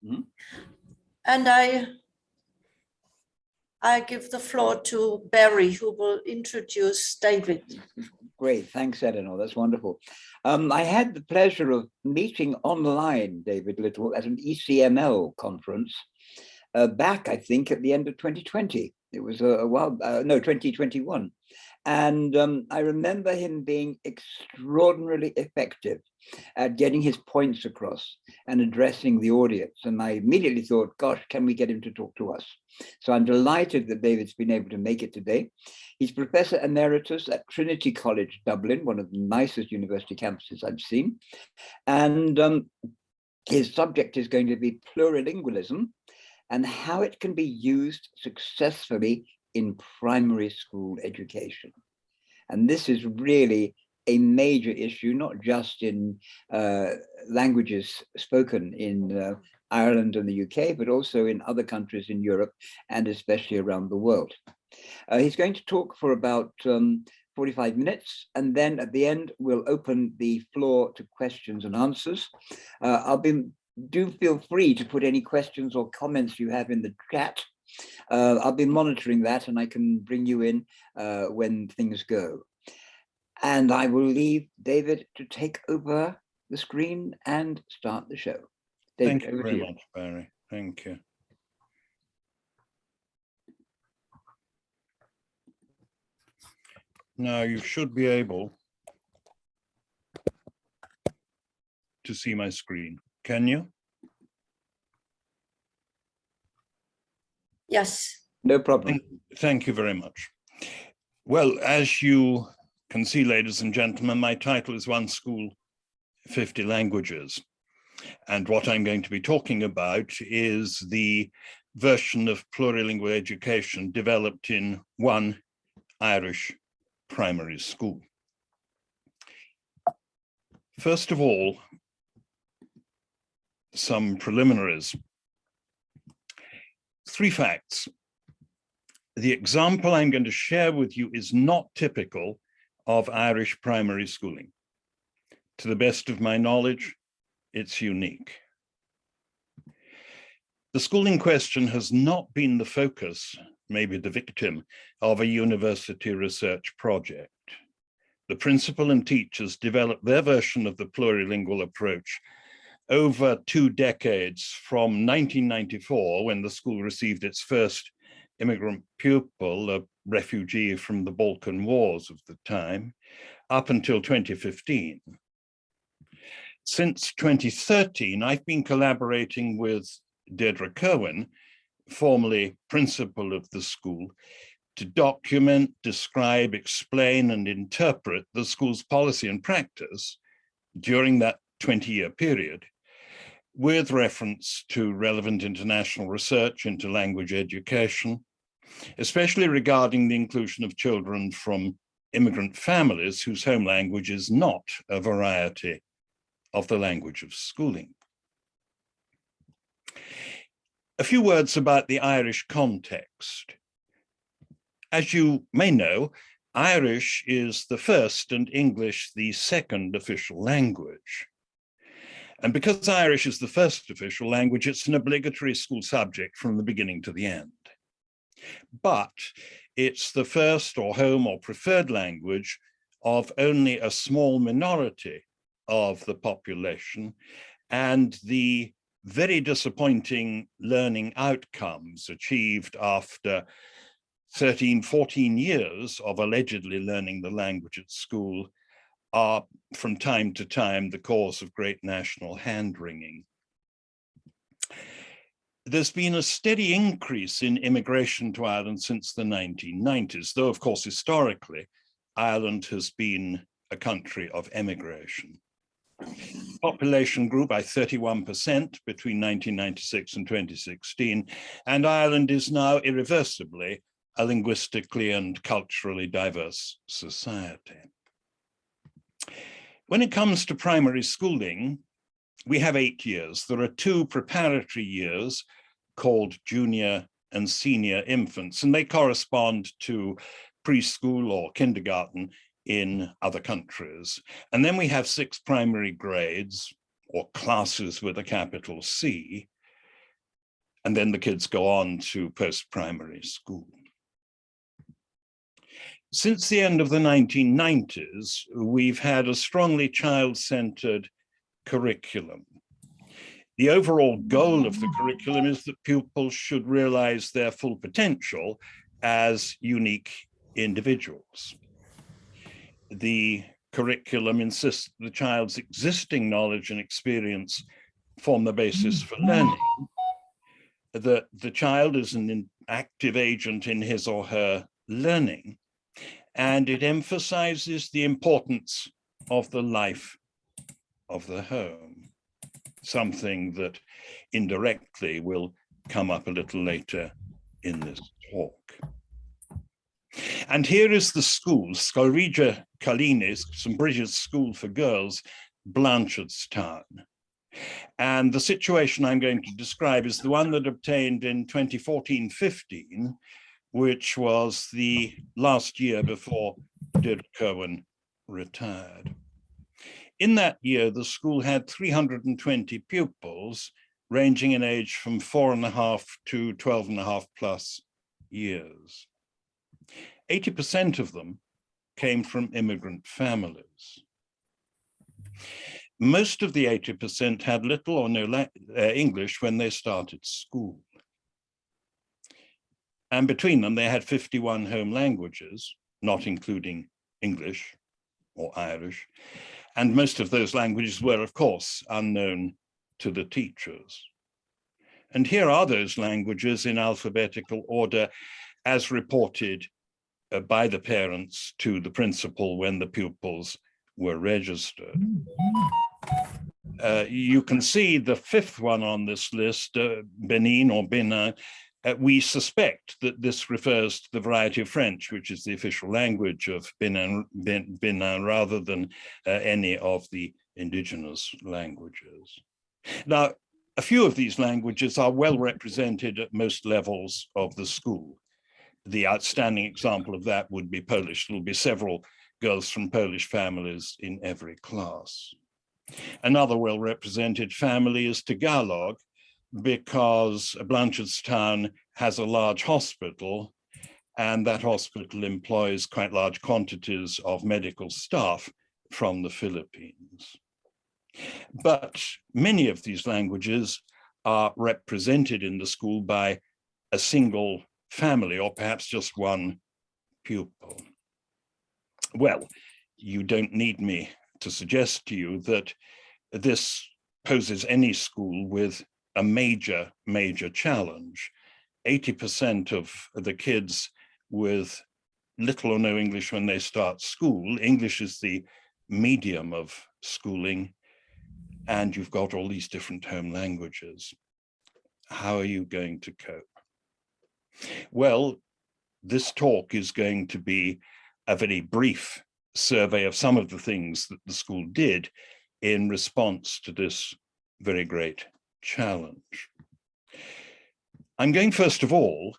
Mm-hmm. And I give the floor to Barry, who will introduce David. Great, thanks, Eleanor. That's wonderful. I had the pleasure of meeting online David Little at an ECML conference back, I think, at the end of 2020. It was a while, no, 2021. And I remember him being extraordinarily effective at getting his points across and addressing the audience. And I immediately thought, gosh, can we get him to talk to us? So I'm delighted that David's been able to make it today. He's Professor Emeritus at Trinity College Dublin, one of the nicest university campuses I've seen. And his subject is going to be plurilingualism and how it can be used successfully in primary school education. And this is really a major issue, not just in languages spoken in Ireland and the UK, but also in other countries in Europe and especially around the world. He's going to talk for about 45 minutes, and then at the end, we'll open the floor to questions and answers. Do feel free to put any questions or comments you have in the chat. I'll be monitoring that, and I can bring you in when things go. And I will leave David to take over the screen and start the show. David, thank you very much, Barry. Thank you. Now you should be able to see my screen. Can you? Yes. No problem. Thank you very much. Well, as you can see, ladies and gentlemen, my title is One School, 50 Languages. And what I'm going to be talking about is the version of plurilingual education developed in one Irish primary school. First of all, some preliminaries. 3 facts. The example I'm going to share with you is not typical of Irish primary schooling. To the best of my knowledge, it's unique. The school in question has not been the focus, maybe the victim, of a university research project. The principal and teachers developed their version of the plurilingual approach over 2 decades, from 1994, when the school received its first immigrant pupil, a refugee from the Balkan Wars of the time, up until 2015. Since 2013, I've been collaborating with Deirdre Kerwin, formerly principal of the school, to document, describe, explain, and interpret the school's policy and practice during that 20-year period, with reference to relevant international research into language education, especially regarding the inclusion of children from immigrant families whose home language is not a variety of the language of schooling. A few words about the Irish context. As you may know, Irish is the first and English the second official language. And because Irish is the first official language, it's an obligatory school subject from the beginning to the end. But it's the first or home or preferred language of only a small minority of the population, and the very disappointing learning outcomes achieved after 13, 14 years of allegedly learning the language at school are from time to time the cause of great national hand-wringing. There's been a steady increase in immigration to Ireland since the 1990s, though of course historically Ireland has been a country of emigration. Population grew by 31% between 1996 and 2016, and Ireland is now irreversibly a linguistically and culturally diverse society. When it comes to primary schooling, we have 8 years. There are 2 preparatory years called junior and senior infants, and they correspond to preschool or kindergarten in other countries. And then we have 6 primary grades, or classes with a capital C, And then the kids go on to post-primary school. Since the end of the 1990s, we've had a strongly child-centered curriculum. The overall goal of the curriculum is that pupils should realize their full potential as unique individuals. The curriculum insists that the child's existing knowledge and experience form the basis for learning, that the child is an active agent in his or her learning, and it emphasizes the importance of the life of the home, something that indirectly will come up a little later in this talk. And here is the school, Scoil Bhríde, Cailíní, St. Bridget's School for Girls, Blanchardstown. And the situation I'm going to describe is the one that obtained in 2014-15, which was the last year before Deirdre Cowan retired. In that year, the school had 320 pupils, ranging in age from 4.5 to 12.5 plus years. 80% of them came from immigrant families. Most of the 80% had little or no English when they started school. And between them, they had 51 home languages, not including English or Irish. And most of those languages were, of course, unknown to the teachers. And here are those languages in alphabetical order as reported by the parents to the principal when the pupils were registered. You can see the fifth one on this list, Benin or Benin. We suspect that this refers to the variety of French, which is the official language of Benin rather than any of the indigenous languages. Now, a few of these languages are well represented at most levels of the school. The outstanding example of that would be Polish. There will be several girls from Polish families in every class. Another well-represented family is Tagalog, because Blanchardstown has a large hospital, and that hospital employs quite large quantities of medical staff from the Philippines. But many of these languages are represented in the school by a single family, or perhaps just one pupil. Well, you don't need me to suggest to you that this poses any school with a major, major challenge. 80% of the kids with little or no English when they start school. English is the medium of schooling, and you've got all these different home languages. How are you going to cope? Well, this talk is going to be a very brief survey of some of the things that the school did in response to this very great challenge. I'm going first of all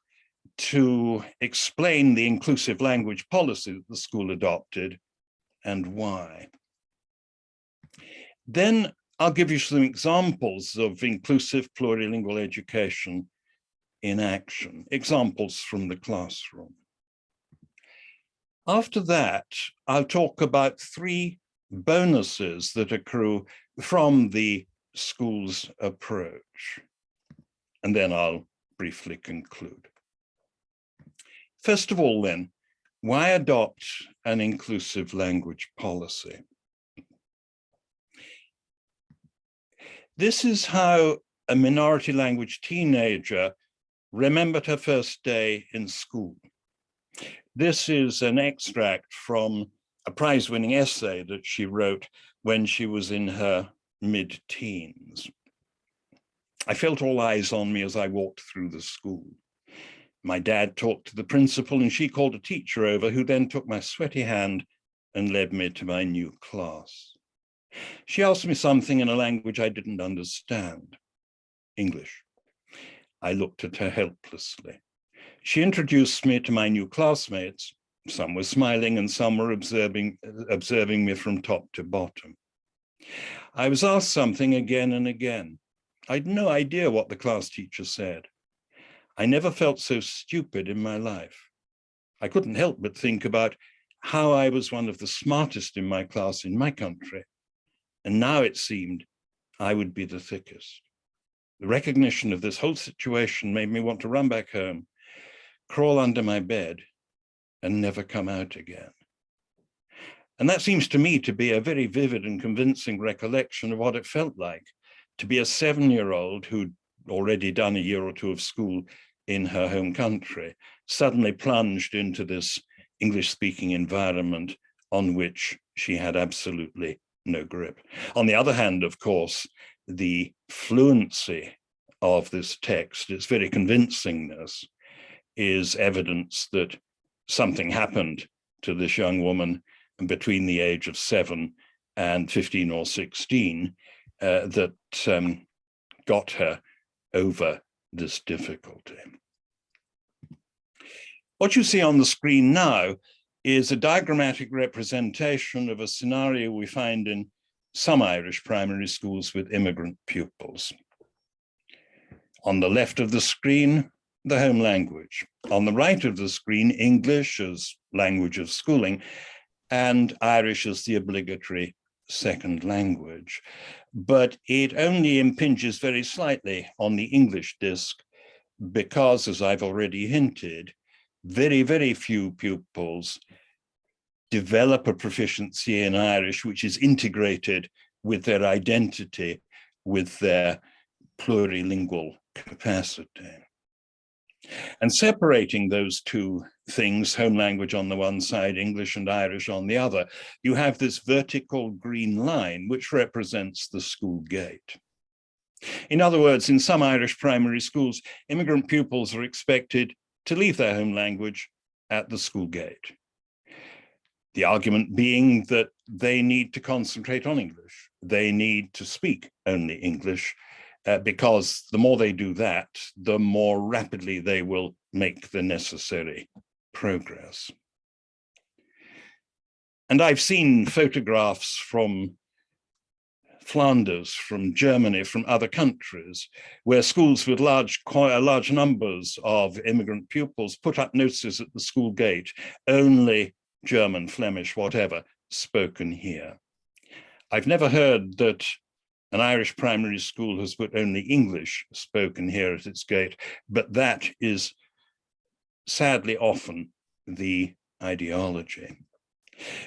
to explain the inclusive language policy that the school adopted and why. Then I'll give you some examples of inclusive plurilingual education in action, examples from the classroom. After that, I'll talk about 3 bonuses that accrue from the school's approach, and then I'll briefly conclude. First of all, then, why adopt an inclusive language policy? This is how a minority language teenager remembered her first day in school. This is an extract from a prize-winning essay that she wrote when she was in her mid-teens. I felt all eyes on me as I walked through the school. My dad talked to the principal and she called a teacher over, who then took my sweaty hand and led me to my new class. She asked me something in a language I didn't understand, English. I looked at her helplessly. She introduced me to my new classmates. Some were smiling and some were observing me from top to bottom. I was asked something again and again. I had no idea what the class teacher said. I never felt so stupid in my life. I couldn't help but think about how I was one of the smartest in my class in my country, and now it seemed I would be the thickest. The recognition of this whole situation made me want to run back home, crawl under my bed, and never come out again. And that seems to me to be a very vivid and convincing recollection of what it felt like to be a 7-year-old who'd already done a year or two of school in her home country, suddenly plunged into this English-speaking environment on which she had absolutely no grip. On the other hand, of course, the fluency of this text, its very convincingness, is evidence that something happened to this young woman between the age of 7 and 15 or 16 that got her over this difficulty. What you see on the screen now is a diagrammatic representation of a scenario we find in some Irish primary schools with immigrant pupils. On the left of the screen, the home language. On the right of the screen, English as language of schooling, and Irish as the obligatory second language. But it only impinges very slightly on the English disc because, as I've already hinted, very, very few pupils develop a proficiency in Irish which is integrated with their identity, with their plurilingual capacity. And separating those two things, home language on the one side, English and Irish on the other, you have this vertical green line which represents the school gate. In other words, in some Irish primary schools, immigrant pupils are expected to leave their home language at the school gate. The argument being that they need to concentrate on English. They need to speak only English, because the more they do that, the more rapidly they will make the necessary progress. And I've seen photographs from Flanders, from Germany, from other countries, where schools with large numbers of immigrant pupils put up notices at the school gate, only German, Flemish, whatever, spoken here. I've never heard that an Irish primary school has put only English spoken here at its gate, but that is sadly often the ideology.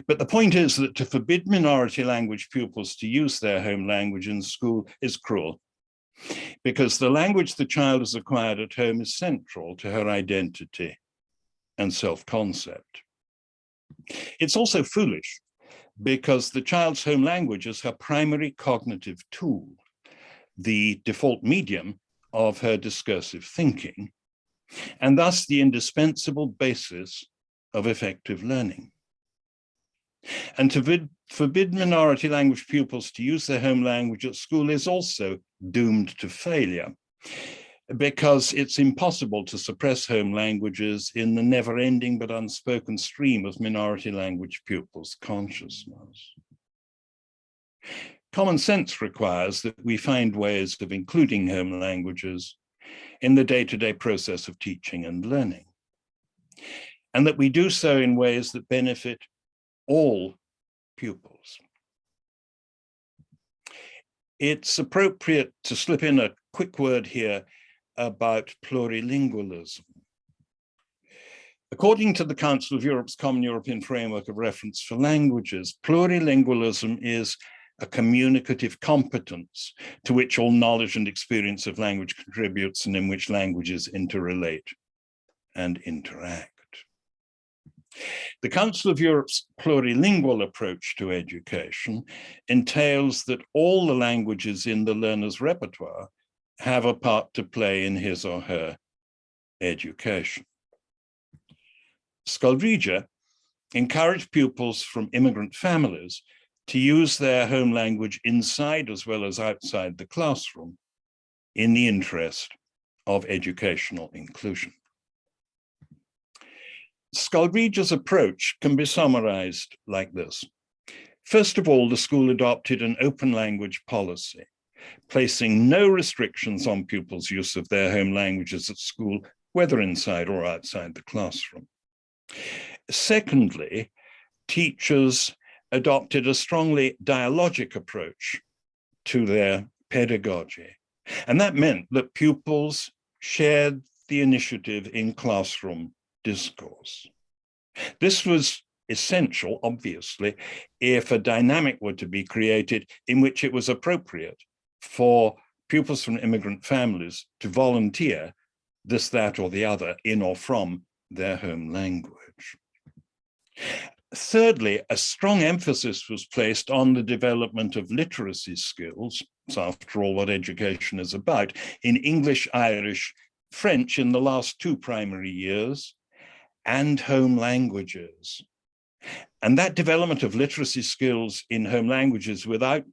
But the point is that to forbid minority language pupils to use their home language in school is cruel, because the language the child has acquired at home is central to her identity and self-concept. It's also foolish, because the child's home language is her primary cognitive tool, the default medium of her discursive thinking, and thus the indispensable basis of effective learning. And to forbid minority language pupils to use their home language at school is also doomed to failure, because it's impossible to suppress home languages in the never-ending but unspoken stream of minority language pupils' consciousness. Common sense requires that we find ways of including home languages in the day-to-day process of teaching and learning, and that we do so in ways that benefit all pupils. It's appropriate to slip in a quick word here about plurilingualism. According to the Council of Europe's Common European Framework of Reference for Languages, plurilingualism is a communicative competence to which all knowledge and experience of language contributes and in which languages interrelate and interact. The Council of Europe's plurilingual approach to education entails that all the languages in the learner's repertoire have a part to play in his or her education. Scoil Bhríde encouraged pupils from immigrant families to use their home language inside as well as outside the classroom in the interest of educational inclusion. Scoil Bhríde's approach can be summarized like this. First of all, the school adopted an open language policy, placing no restrictions on pupils' use of their home languages at school, whether inside or outside the classroom. Secondly, teachers adopted a strongly dialogic approach to their pedagogy. And that meant that pupils shared the initiative in classroom discourse. This was essential, obviously, if a dynamic were to be created in which it was appropriate for pupils from immigrant families to volunteer this, that, or the other in or from their home language. Thirdly, a strong emphasis was placed on the development of literacy skills. It's after all what education is about, in English, Irish, French in the last 2 primary years, and home languages. And that development of literacy skills in home languages without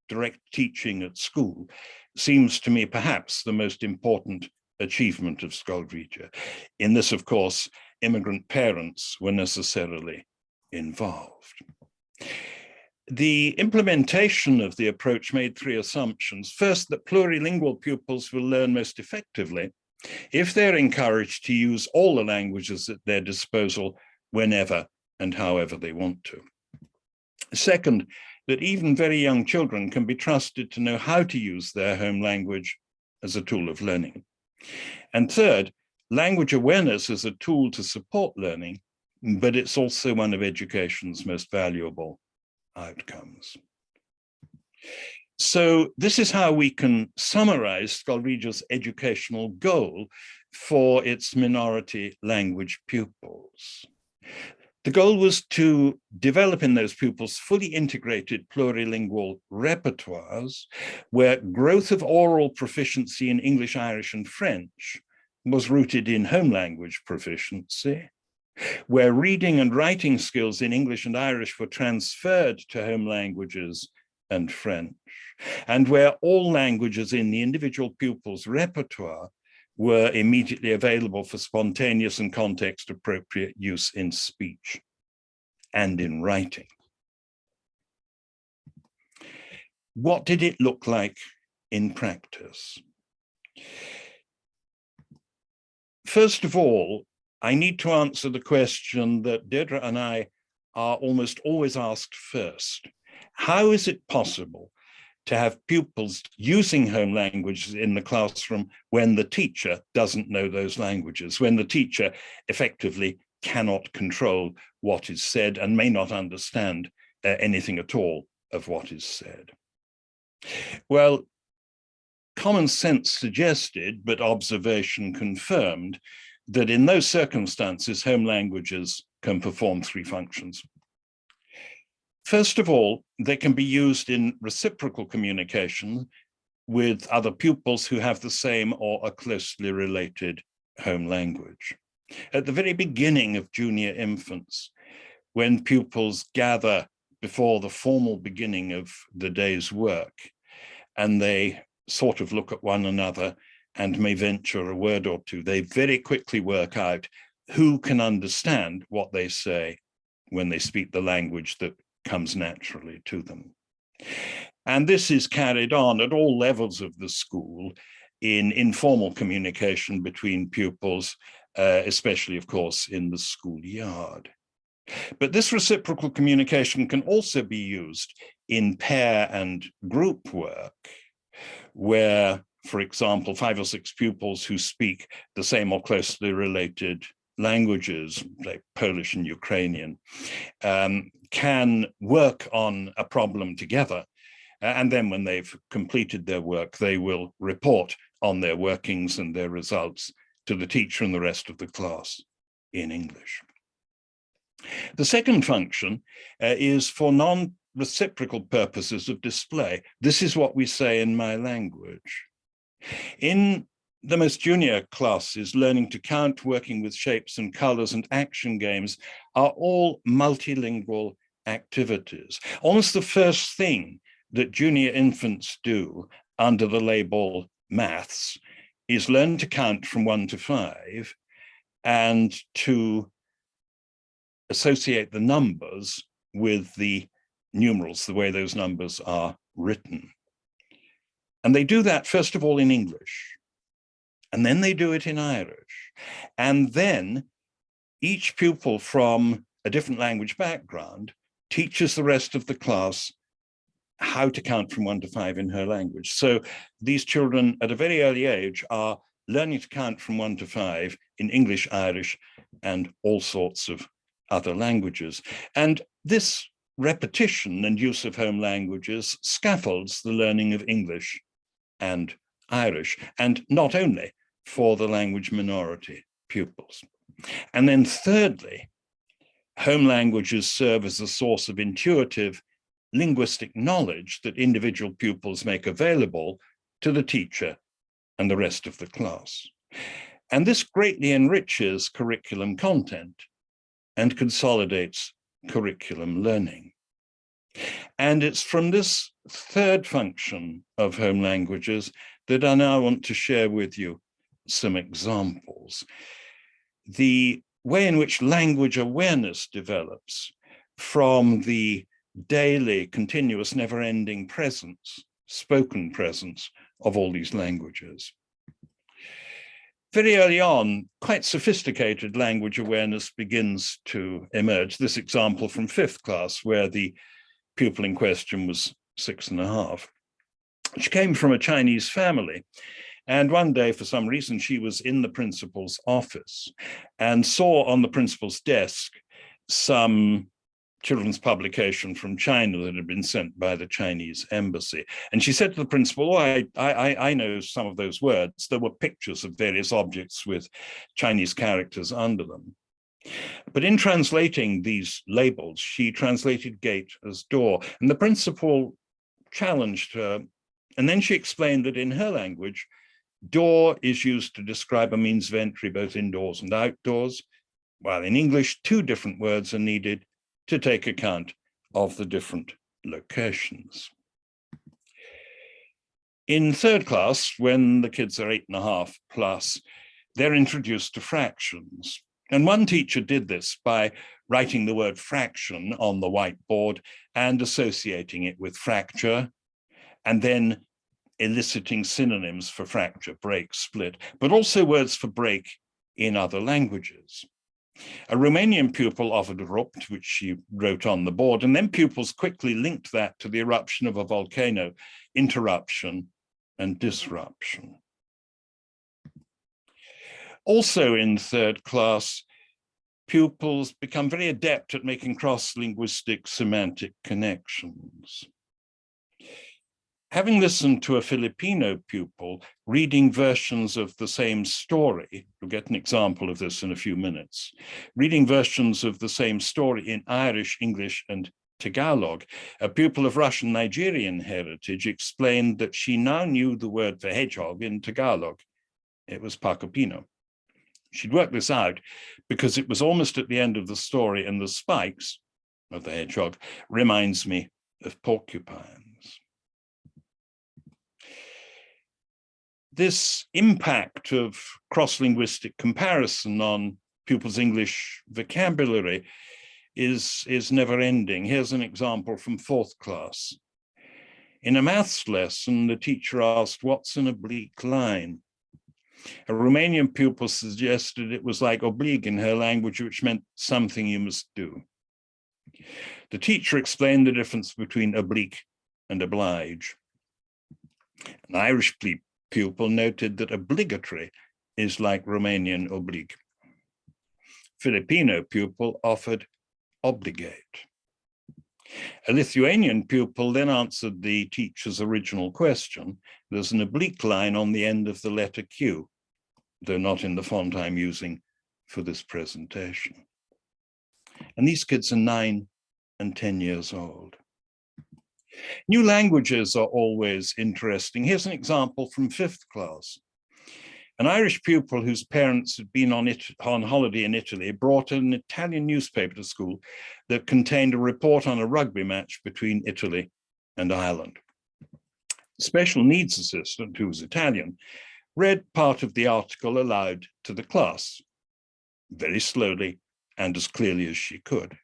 direct teaching at school seems to me perhaps the most important achievement of Scoil Bhríde. In this, of course, immigrant parents were necessarily involved. The implementation of the approach made 3 assumptions. First, that plurilingual pupils will learn most effectively if they're encouraged to use all the languages at their disposal whenever and however they want to. Second, that even very young children can be trusted to know how to use their home language as a tool of learning. And third, language awareness is a tool to support learning, but it's also one of education's most valuable outcomes. So this is how we can summarize Scoil Bhríde's educational goal for its minority language pupils. The goal was to develop in those pupils fully integrated plurilingual repertoires where growth of oral proficiency in English, Irish, and French was rooted in home language proficiency, where reading and writing skills in English and Irish were transferred to home languages and French, and where all languages in the individual pupil's repertoire were immediately available for spontaneous and context-appropriate use in speech and in writing. What did it look like in practice? First of all, I need to answer the question that Deirdre and I are almost always asked first. How is it possible to have pupils using home languages in the classroom when the teacher doesn't know those languages, when the teacher effectively cannot control what is said and may not understand anything at all of what is said? Well, common sense suggested, but observation confirmed, that in those circumstances, home languages can perform 3 functions. First of all, they can be used in reciprocal communication with other pupils who have the same or a closely related home language. At the very beginning of junior infants, when pupils gather before the formal beginning of the day's work, and they sort of look at one another and may venture a word or two, they very quickly work out who can understand what they say when they speak the language that comes naturally to them. And this is carried on at all levels of the school in informal communication between pupils, especially, of course, in the schoolyard. But this reciprocal communication can also be used in pair and group work, where, for example, 5 or 6 pupils who speak the same or closely related languages, like Polish and Ukrainian, can work on a problem together. And then when they've completed their work, they will report on their workings and their results to the teacher and the rest of the class in English. The second function is for non-reciprocal purposes of display. This is what we say in my language. In the most junior classes, learning to count, working with shapes and colors, and action games are all multilingual activities. Almost the first thing that junior infants do under the label maths is learn to count from 1 to 5 and to associate the numbers with the numerals, the way those numbers are written. And they do that, first of all, in English, and then they do it in Irish. And then each pupil from a different language background teaches the rest of the class how to count from 1 to 5 in her language. So these children at a very early age are learning to count from 1 to 5 in English, Irish, and all sorts of other languages. And this repetition and use of home languages scaffolds the learning of English and Irish, and not only for the language minority pupils. And then thirdly, home languages serve as a source of intuitive linguistic knowledge that individual pupils make available to the teacher and the rest of the class. And this greatly enriches curriculum content and consolidates curriculum learning. And it's from this third function of home languages that I now want to share with you some examples. The way in which language awareness develops from the daily, continuous, never-ending presence, spoken presence of all these languages. Very early on, quite sophisticated language awareness begins to emerge. This example from 5th class, where the pupil in question was 6½. She came from a Chinese family. And one day, for some reason, she was in the principal's office and saw on the principal's desk some children's publication from China that had been sent by the Chinese embassy. And she said to the principal, oh, I know some of those words. There were pictures of various objects with Chinese characters under them. But in translating these labels, she translated gate as door. And the principal challenged her. And then she explained that in her language, door is used to describe a means of entry both indoors and outdoors, while in English, 2 different words are needed to take account of the different locations. In 3rd class, when the kids are 8½ plus, they're introduced to fractions. And one teacher did this by writing the word fraction on the whiteboard and associating it with fracture, and then eliciting synonyms for fracture, break, split, but also words for break in other languages. A Romanian pupil offered rupt, which she wrote on the board, and then pupils quickly linked that to the eruption of a volcano, interruption and disruption. Also in 3rd class, pupils become very adept at making cross-linguistic semantic connections. Having listened to a Filipino pupil reading versions of the same story, we'll get an example of this in a few minutes, reading versions of the same story in Irish, English, and Tagalog, a pupil of Russian-Nigerian heritage explained that she now knew the word for hedgehog in Tagalog. It was pakopino. She'd worked this out because it was almost at the end of the story, and the spikes of the hedgehog reminds me of porcupines. This impact of cross-linguistic comparison on pupils' English vocabulary is never ending. Here's an example from 4th class. In a maths lesson, the teacher asked, what's an oblique line? A Romanian pupil suggested it was like oblige in her language, which meant something you must do. The teacher explained the difference between oblique and oblige. An Irish pupil noted that obligatory is like Romanian oblige. Filipino pupil offered obligate. A Lithuanian pupil then answered the teacher's original question. There's an oblique line on the end of the letter Q, though not in the font I'm using for this presentation. And these kids are 9 and 10 years old. New languages are always interesting. Here's an example from 5th class. An Irish pupil whose parents had been on holiday in Italy brought an Italian newspaper to school that contained a report on a rugby match between Italy and Ireland. The special needs assistant, who was Italian, read part of the article aloud to the class, very slowly and as clearly as she could.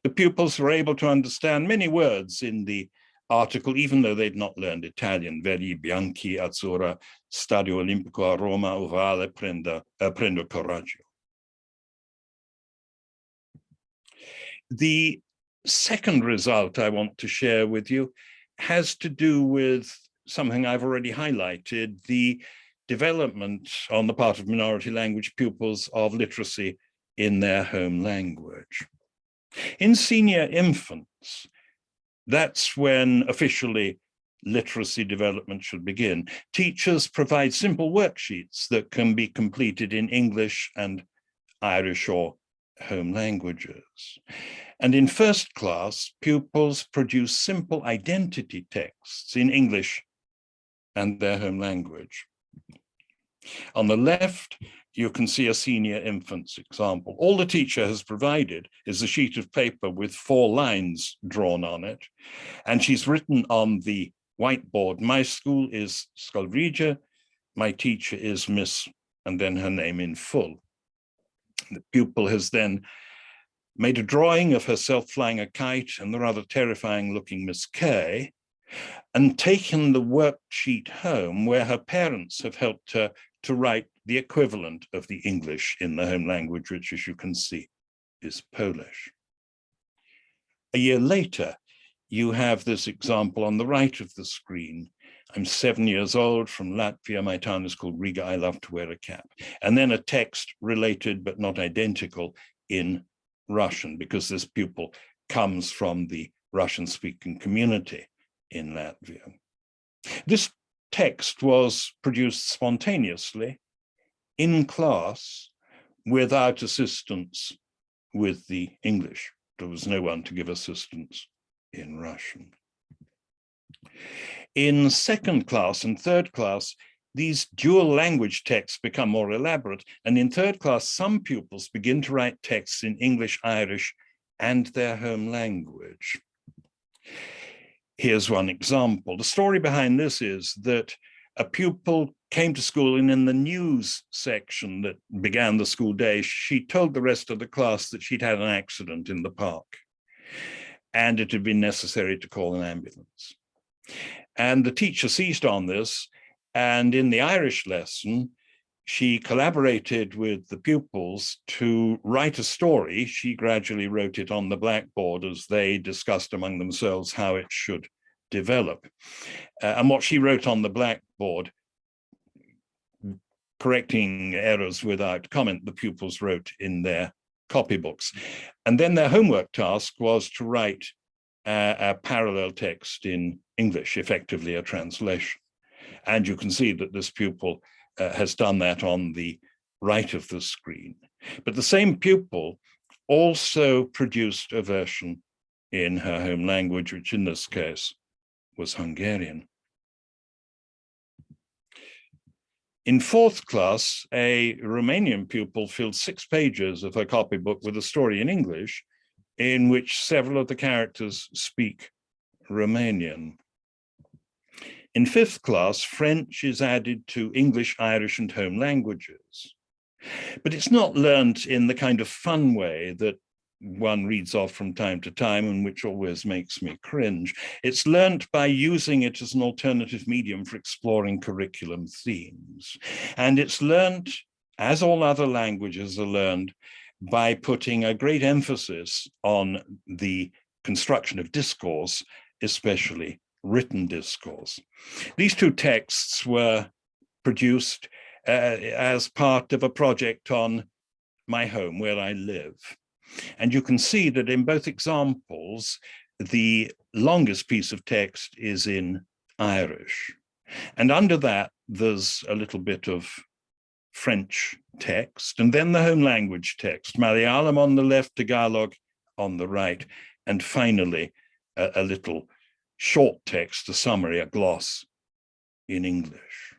The pupils were able to understand many words in the article, even though they'd not learned Italian, Veri bianchi azzurra, Stadio Olimpico a Roma, ovale, prendo coraggio. The second result I want to share with you has to do with something I've already highlighted, the development on the part of minority language pupils of literacy in their home language. In senior infants, that's when officially literacy development should begin. Teachers provide simple worksheets that can be completed in English and Irish or home languages. And in first class, pupils produce simple identity texts in English and their home language. On the left, you can see a senior infant's example. All the teacher has provided is a sheet of paper with 4 lines drawn on it. And she's written on the whiteboard, my school is Scoil Bhríde, my teacher is Miss, and then her name in full. The pupil has then made a drawing of herself flying a kite and the rather terrifying looking Miss K, and taken the worksheet home where her parents have helped her to write the equivalent of the English in the home language, which, as you can see, is Polish. A year later, you have this example on the right of the screen. I'm 7 years old, from Latvia, my town is called Riga, I love to wear a cap. And then a text related but not identical in Russian, because this pupil comes from the Russian-speaking community in Latvia. This text was produced spontaneously in class without assistance with the English. There was no one to give assistance in Russian. In second class and third class, these dual language texts become more elaborate. And in third class, some pupils begin to write texts in English, Irish, and their home language. Here's one example. The story behind this is that a pupil came to school, and in the news section that began the school day, she told the rest of the class that she'd had an accident in the park and it had been necessary to call an ambulance. And the teacher seized on this, and in the Irish lesson, she collaborated with the pupils to write a story. She gradually wrote it on the blackboard as they discussed among themselves how it should develop. And what she wrote on the blackboard, correcting errors without comment, the pupils wrote in their copybooks. And then their homework task was to write a parallel text in English, effectively a translation. And you can see that this pupil has done that on the right of the screen. But the same pupil also produced a version in her home language, which in this case was Hungarian. In fourth class, a Romanian pupil filled 6 pages of her copybook with a story in English in which several of the characters speak Romanian. In fifth class, French is added to English, Irish, and home languages. But it's not learnt in the kind of fun way that one reads of from time to time and which always makes me cringe. It's learnt by using it as an alternative medium for exploring curriculum themes. And it's learnt, as all other languages are learned, by putting a great emphasis on the construction of discourse, especially written discourse. These 2 texts were produced as part of a project on my home, where I live. And you can see that in both examples, the longest piece of text is in Irish. And under that, there's a little bit of French text, and then the home language text, Malayalam on the left, Tagalog on the right, and finally, a little short text, a summary, a gloss in English.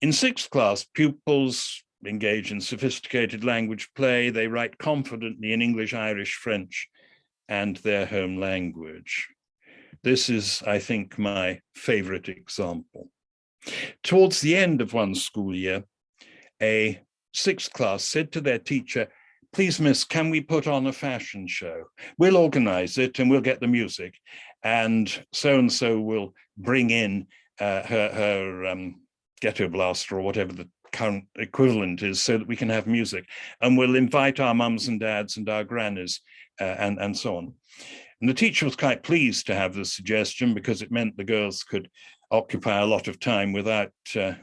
In 6th class, pupils engage in sophisticated language play. They write confidently in English, Irish, French, and their home language. This is, I think, my favorite example. Towards the end of one school year, a 6th class said to their teacher, please, miss, can we put on a fashion show? We'll organize it and we'll get the music. And so will bring in her ghetto blaster or whatever the current equivalent is so that we can have music. And we'll invite our mums and dads and our grannies and so on. And the teacher was quite pleased to have this suggestion because it meant the girls could occupy a lot of time without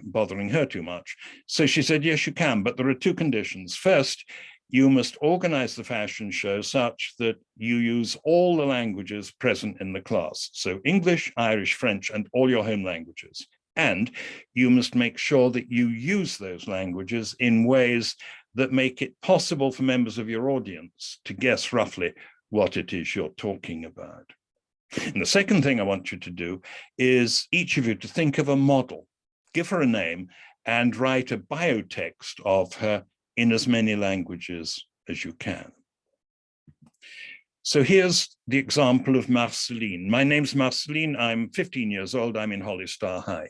bothering her too much. So she said, yes, you can, but there are two conditions. First, you must organize the fashion show such that you use all the languages present in the class. So English, Irish, French, and all your home languages. And you must make sure that you use those languages in ways that make it possible for members of your audience to guess roughly what it is you're talking about. And the second thing I want you to do is each of you to think of a model, give her a name, and write a biotext of her in as many languages as you can. So here's the example of Marceline. My name's Marceline. I'm 15 years old. I'm in Holystar High.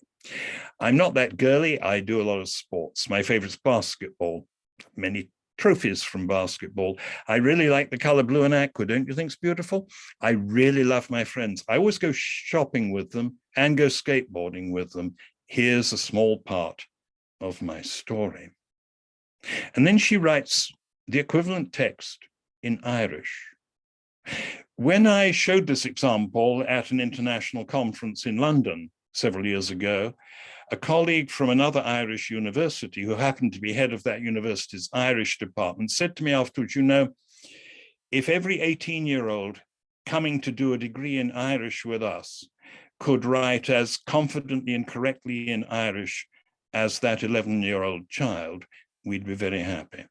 I'm not that girly. I do a lot of sports. My favorite's basketball. Many trophies from basketball. I really like the color blue and aqua. Don't you think it's beautiful? I really love my friends. I always go shopping with them and go skateboarding with them. Here's a small part of my story. And then she writes the equivalent text in Irish. When I showed this example at an international conference in London several years ago, a colleague from another Irish university who happened to be head of that university's Irish department said to me afterwards, you know, if every 18-year-old coming to do a degree in Irish with us could write as confidently and correctly in Irish as that 11-year-old child, we'd be very happy.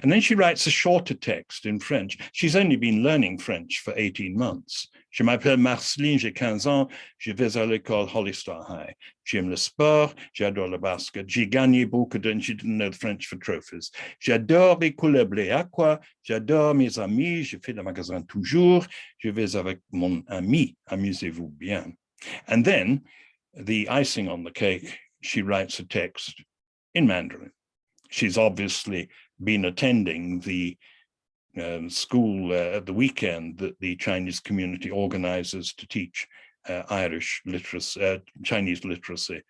And then she writes a shorter text in French. She's only been learning French for 18 months. Je m'appelle Marceline, j'ai 15 ans, je vais à l'école Holystar High. J'aime le sport, j'adore le basket. J'ai gagné beaucoup de, and she didn't know the French for trophies. J'adore les couleurs bleues et aqua, j'adore mes amis, je fais le magasin toujours, je vais avec mon ami, amusez-vous bien. And then, the icing on the cake, she writes a text in Mandarin. She's obviously been attending the school at the weekend that the Chinese community organizes to teach Irish literacy, Chinese literacy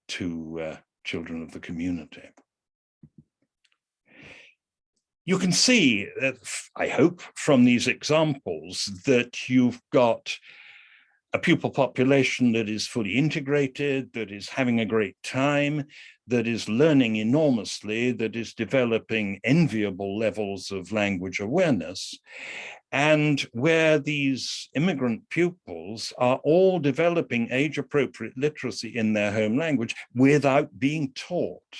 to children of the community. You can see, I hope, from these examples that you've got a pupil population that is fully integrated, that is having a great time, that is learning enormously, that is developing enviable levels of language awareness, and where these immigrant pupils are all developing age-appropriate literacy in their home language without being taught.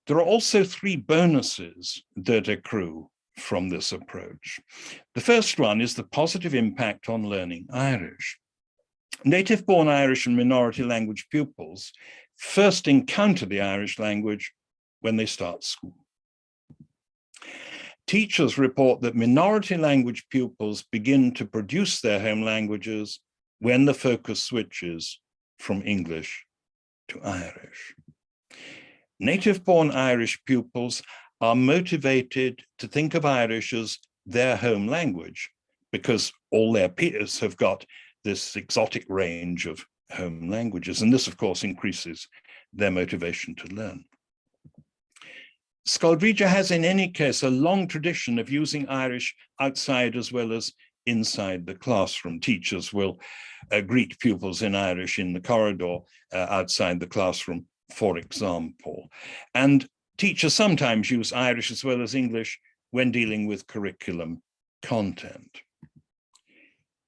There are also three bonuses that accrue from this approach. The first one is the positive impact on learning Irish. Native-born Irish and minority language pupils first encounter the Irish language when they start school. Teachers report that minority language pupils begin to produce their home languages when the focus switches from English to Irish. Native-born Irish pupils are motivated to think of Irish as their home language because all their peers have got this exotic range of home languages. And this, of course, increases their motivation to learn. Scoil Bhríde has, in any case, a long tradition of using Irish outside as well as inside the classroom. Teachers will greet pupils in Irish in the corridor outside the classroom, for example. And teachers sometimes use Irish as well as English when dealing with curriculum content.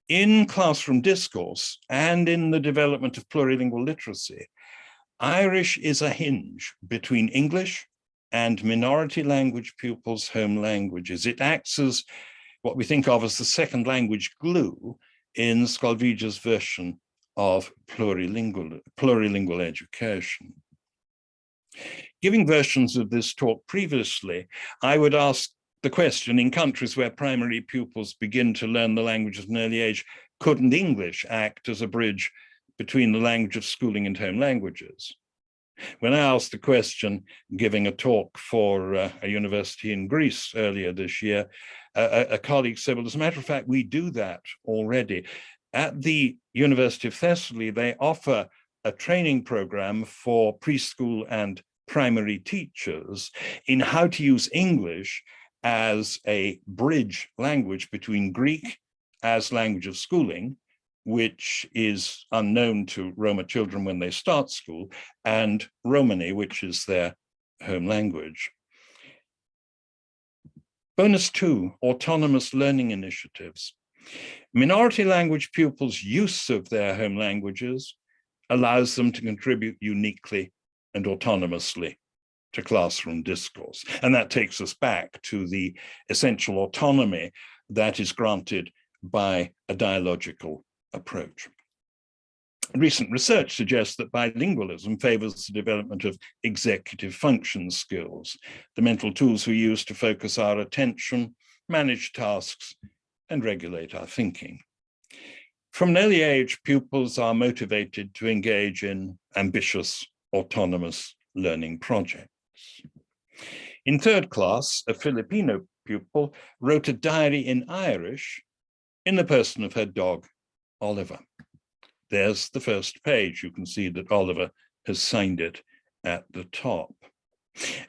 In classroom discourse and in the development of plurilingual literacy, Irish is a hinge between English and minority language pupils' home languages. It acts as what we think of as the second language glue in Scoil Bhríde's version of plurilingual education. Giving versions of this talk previously, I would ask the question, in countries where primary pupils begin to learn the language at an early age, couldn't English act as a bridge between the language of schooling and home languages? When I asked the question, giving a talk for a university in Greece earlier this year, a colleague said, well, as a matter of fact, we do that already. At the University of Thessaly, they offer a training program for preschool and primary teachers in how to use English as a bridge language between Greek as language of schooling, which is unknown to Roma children when they start school, and Romani, which is their home language. Bonus 2, autonomous learning initiatives. Minority language pupils' use of their home languages allows them to contribute uniquely and autonomously to classroom discourse. And that takes us back to the essential autonomy that is granted by a dialogical approach. Recent research suggests that bilingualism favors the development of executive function skills, the mental tools we use to focus our attention, manage tasks, and regulate our thinking. From an early age, pupils are motivated to engage in ambitious, autonomous learning projects. In third class, a Filipino pupil wrote a diary in Irish in the person of her dog, Oliver. There's the first page. You can see that Oliver has signed it at the top.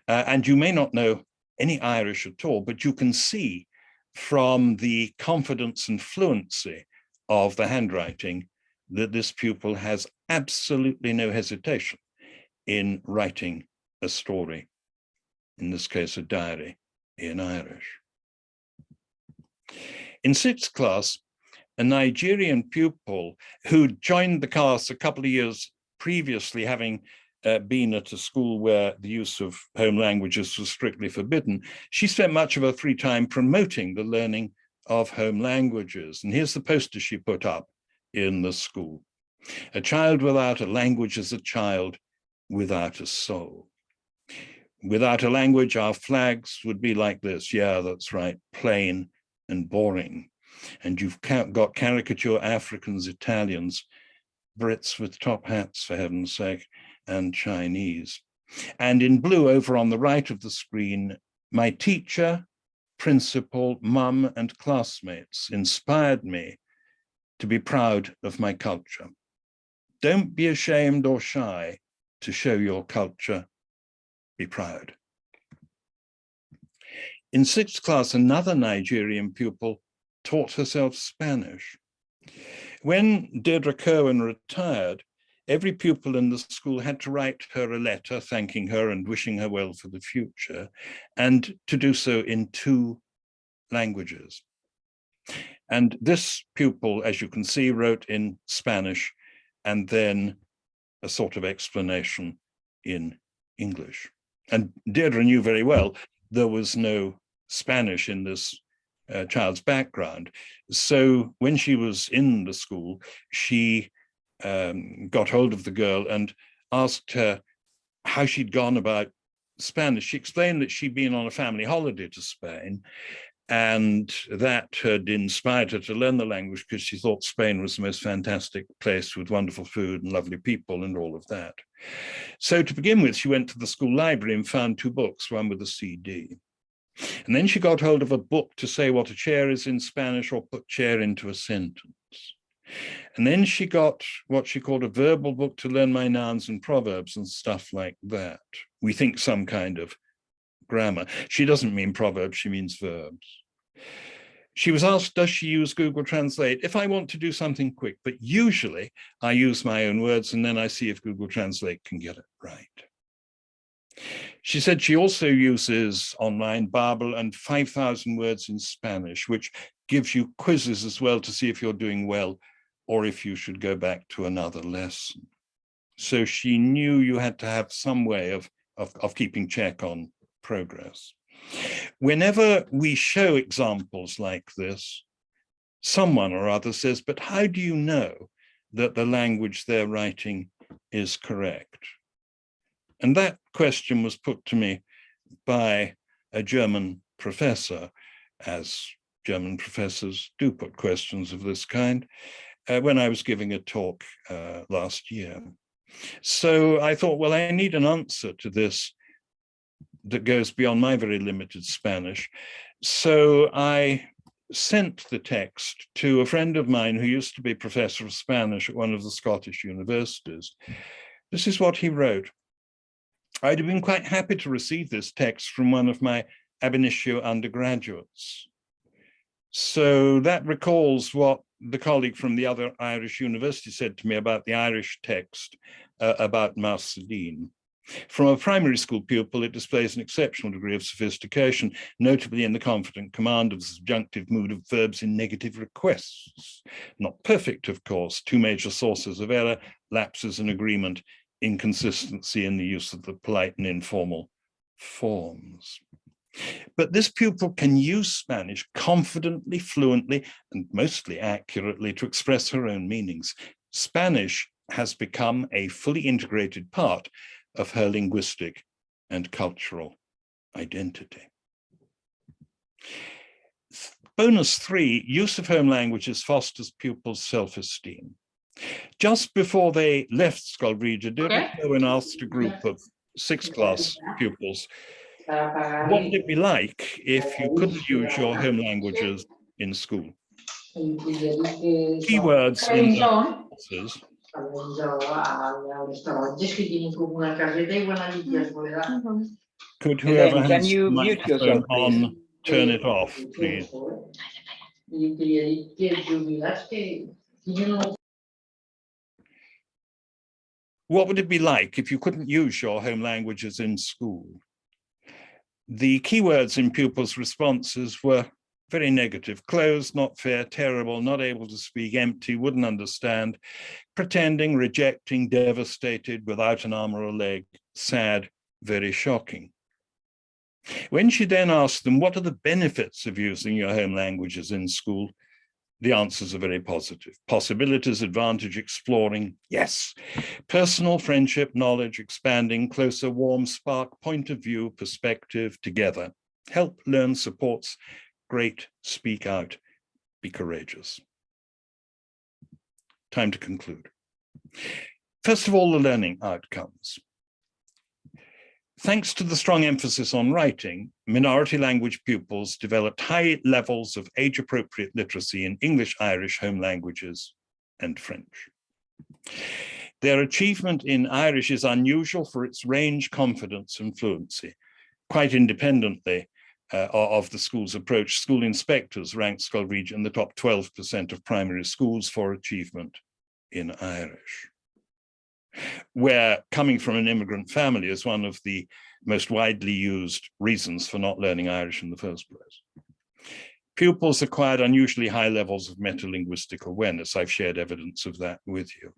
And you may not know any Irish at all, but you can see from the confidence and fluency of the handwriting that this pupil has absolutely no hesitation in writing a story, in this case, a diary in Irish. In sixth class, a Nigerian pupil who joined the class a couple of years previously, having been at a school where the use of home languages was strictly forbidden, she spent much of her free time promoting the learning of home languages. And here's the poster she put up in the school. A child without a language is a child without a soul. Without a language, our flags would be like this. Yeah, that's right, plain and boring. And you've got caricature Africans, Italians, Brits with top hats, for heaven's sake, and Chinese. And in blue over on the right of the screen, my teacher, principal, mum, and classmates inspired me to be proud of my culture. Don't be ashamed or shy to show your culture. Be proud. In sixth class, another Nigerian pupil taught herself Spanish. When Deirdre Cohen retired, every pupil in the school had to write her a letter thanking her and wishing her well for the future, and to do so in 2 languages. And this pupil, as you can see, wrote in Spanish and then a sort of explanation in English. And Deirdre knew very well there was no Spanish in this child's background. So when she was in the school, she got hold of the girl and asked her how she'd gone about Spanish. She explained that she'd been on a family holiday to Spain, and that had inspired her to learn the language because she thought Spain was the most fantastic place with wonderful food and lovely people and all of that. So to begin with, she went to the school library and found 2 books, one with a CD. And then she got hold of a book to say what a chair is in Spanish or put chair into a sentence. And then she got what she called a verbal book to learn my nouns and proverbs and stuff like that. We think some kind of grammar. She doesn't mean proverbs, she means verbs. She was asked, does she use Google Translate? If I want to do something quick, but usually I use my own words and then I see if Google Translate can get it right. She said she also uses online Babbel and 5,000 words in Spanish, which gives you quizzes as well to see if you're doing well or if you should go back to another lesson. So she knew you had to have some way of keeping check on progress. Whenever we show examples like this, someone or other says, but how do you know that the language they're writing is correct? And that question was put to me by a German professor, as German professors do put questions of this kind, when I was giving a talk last year. So I thought, well, I need an answer to this that goes beyond my very limited Spanish. So I sent the text to a friend of mine who used to be professor of Spanish at one of the Scottish universities. This is what he wrote. I'd have been quite happy to receive this text from one of my ab initio undergraduates. So that recalls what the colleague from the other Irish university said to me about the Irish text about Marceline. From a primary school pupil, it displays an exceptional degree of sophistication, notably in the confident command of the subjunctive mood of verbs in negative requests. Not perfect, of course. Two major sources of error: lapses in agreement, inconsistency in the use of the polite and informal forms. But this pupil can use Spanish confidently, fluently, and mostly accurately to express her own meanings. Spanish has become a fully integrated part of her linguistic and cultural identity. Bonus 3, use of home languages fosters pupils' self-esteem. Just before they left Scoil Bhríde, David Owen asked a group of 6th class pupils, what would it be like if you couldn't use your home languages in school? Keywords in the answers. Could whoever Elaine, can has you the mute microphone yourself, please? on turn it off, please? What would it be like if you couldn't use your home languages in school? The keywords in pupils' responses were very negative: closed, not fair, terrible, not able to speak, empty, wouldn't understand, pretending, rejecting, devastated, without an arm or a leg, sad, very shocking. When she then asked them, what are the benefits of using your home languages in school? The answers are very positive. Possibilities, advantage, exploring, yes. Personal, friendship, knowledge, expanding, closer, warm, spark, point of view, perspective, together. Help, learn, supports, great, speak out, be courageous. Time to conclude. First of all, the learning outcomes. Thanks to the strong emphasis on writing, minority language pupils developed high levels of age-appropriate literacy in English, Irish, home languages, and French. Their achievement in Irish is unusual for its range, confidence, and fluency. Quite independently of the school's approach, school inspectors ranked Scoil Bhríde in the top 12% of primary schools for achievement in Irish, where coming from an immigrant family is one of the most widely used reasons for not learning Irish in the first place. Pupils acquired unusually high levels of metalinguistic awareness. I've shared evidence of that with you.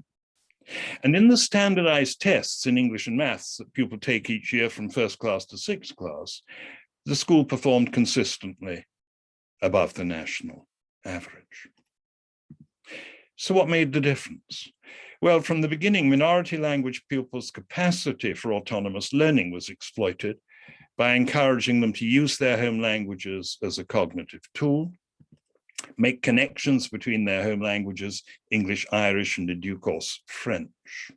And in the standardized tests in English and maths that pupils take each year from 1st class to 6th class, the school performed consistently above the national average. So what made the difference? Well, from the beginning, minority language pupils' capacity for autonomous learning was exploited by encouraging them to use their home languages as a cognitive tool, make connections between their home languages, English, Irish, and in due course, French.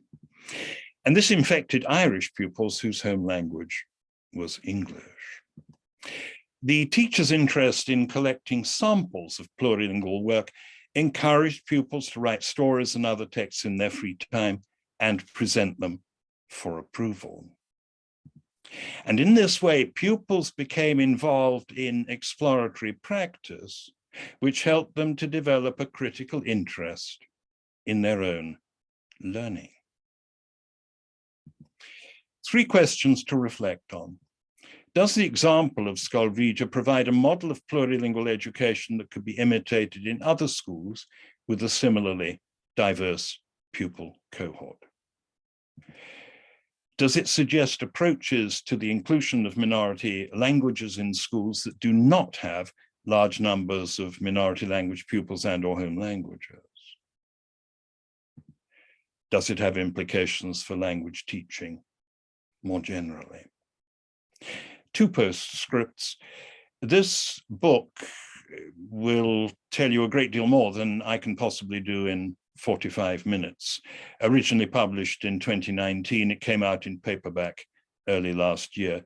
And this infected Irish pupils whose home language was English. The teacher's interest in collecting samples of plurilingual work encouraged pupils to write stories and other texts in their free time and present them for approval. And in this way, pupils became involved in exploratory practice, which helped them to develop a critical interest in their own learning. 3 questions to reflect on. Does the example of Scoil Bhríde provide a model of plurilingual education that could be imitated in other schools with a similarly diverse pupil cohort? Does it suggest approaches to the inclusion of minority languages in schools that do not have large numbers of minority language pupils and/or home languages? Does it have implications for language teaching more generally? 2 postscripts. This book will tell you a great deal more than I can possibly do in 45 minutes. Originally published in 2019, it came out in paperback early last year.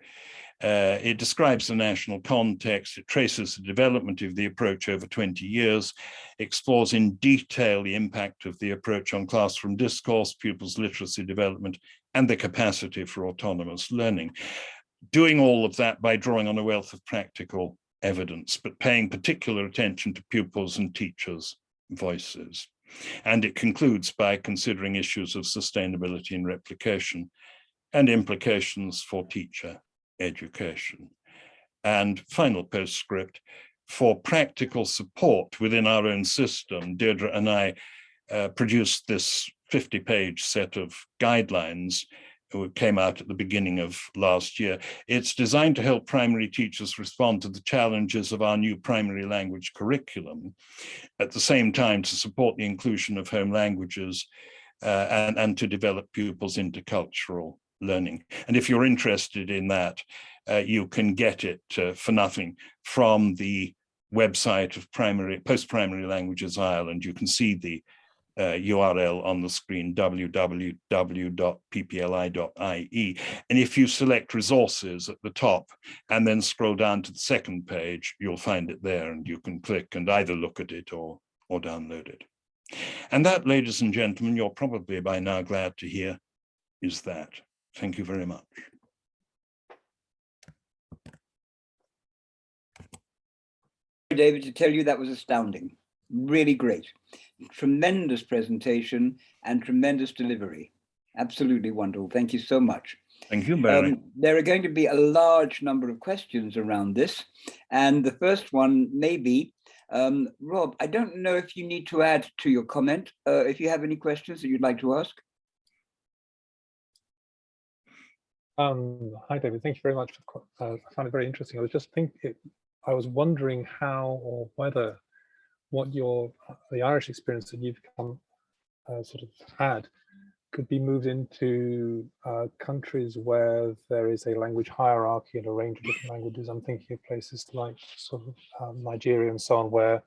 It describes the national context, it traces the development of the approach over 20 years, explores in detail the impact of the approach on classroom discourse, pupils' literacy development, and their capacity for autonomous learning. Doing all of that by drawing on a wealth of practical evidence, but paying particular attention to pupils' and teachers' voices. And it concludes by considering issues of sustainability and replication and implications for teacher education. And final postscript, for practical support within our own system, Deirdre and I produced this 50-page set of guidelines that came out at the beginning of last year. It's designed to help primary teachers respond to the challenges of our new primary language curriculum, at the same time to support the inclusion of home languages and to develop pupils' intercultural learning. And if you're interested in that, you can get it for nothing from the website of Post-Primary Languages Ireland. You can see the URL on the screen, www.ppli.ie. And if you select resources at the top and then scroll down to the second page, you'll find it there, and you can click and either look at it or download it. And that, ladies and gentlemen, you're probably by now glad to hear, is that. Thank you very much. David, to tell you that was astounding, really great. Tremendous presentation and tremendous delivery. Absolutely wonderful. Thank you so much. Thank you, Barry. There are going to be a large number of questions around this. And the first one may be, Rob, I don't know if you need to add to your comment, if you have any questions that you'd like to ask. Hi, David. Thank you very much. I found it very interesting. I was just thinking, I was wondering how or whether the Irish experience that you've sort of had could be moved into countries where there is a language hierarchy and a range of different languages. I'm thinking of places like sort of Nigeria and so on, where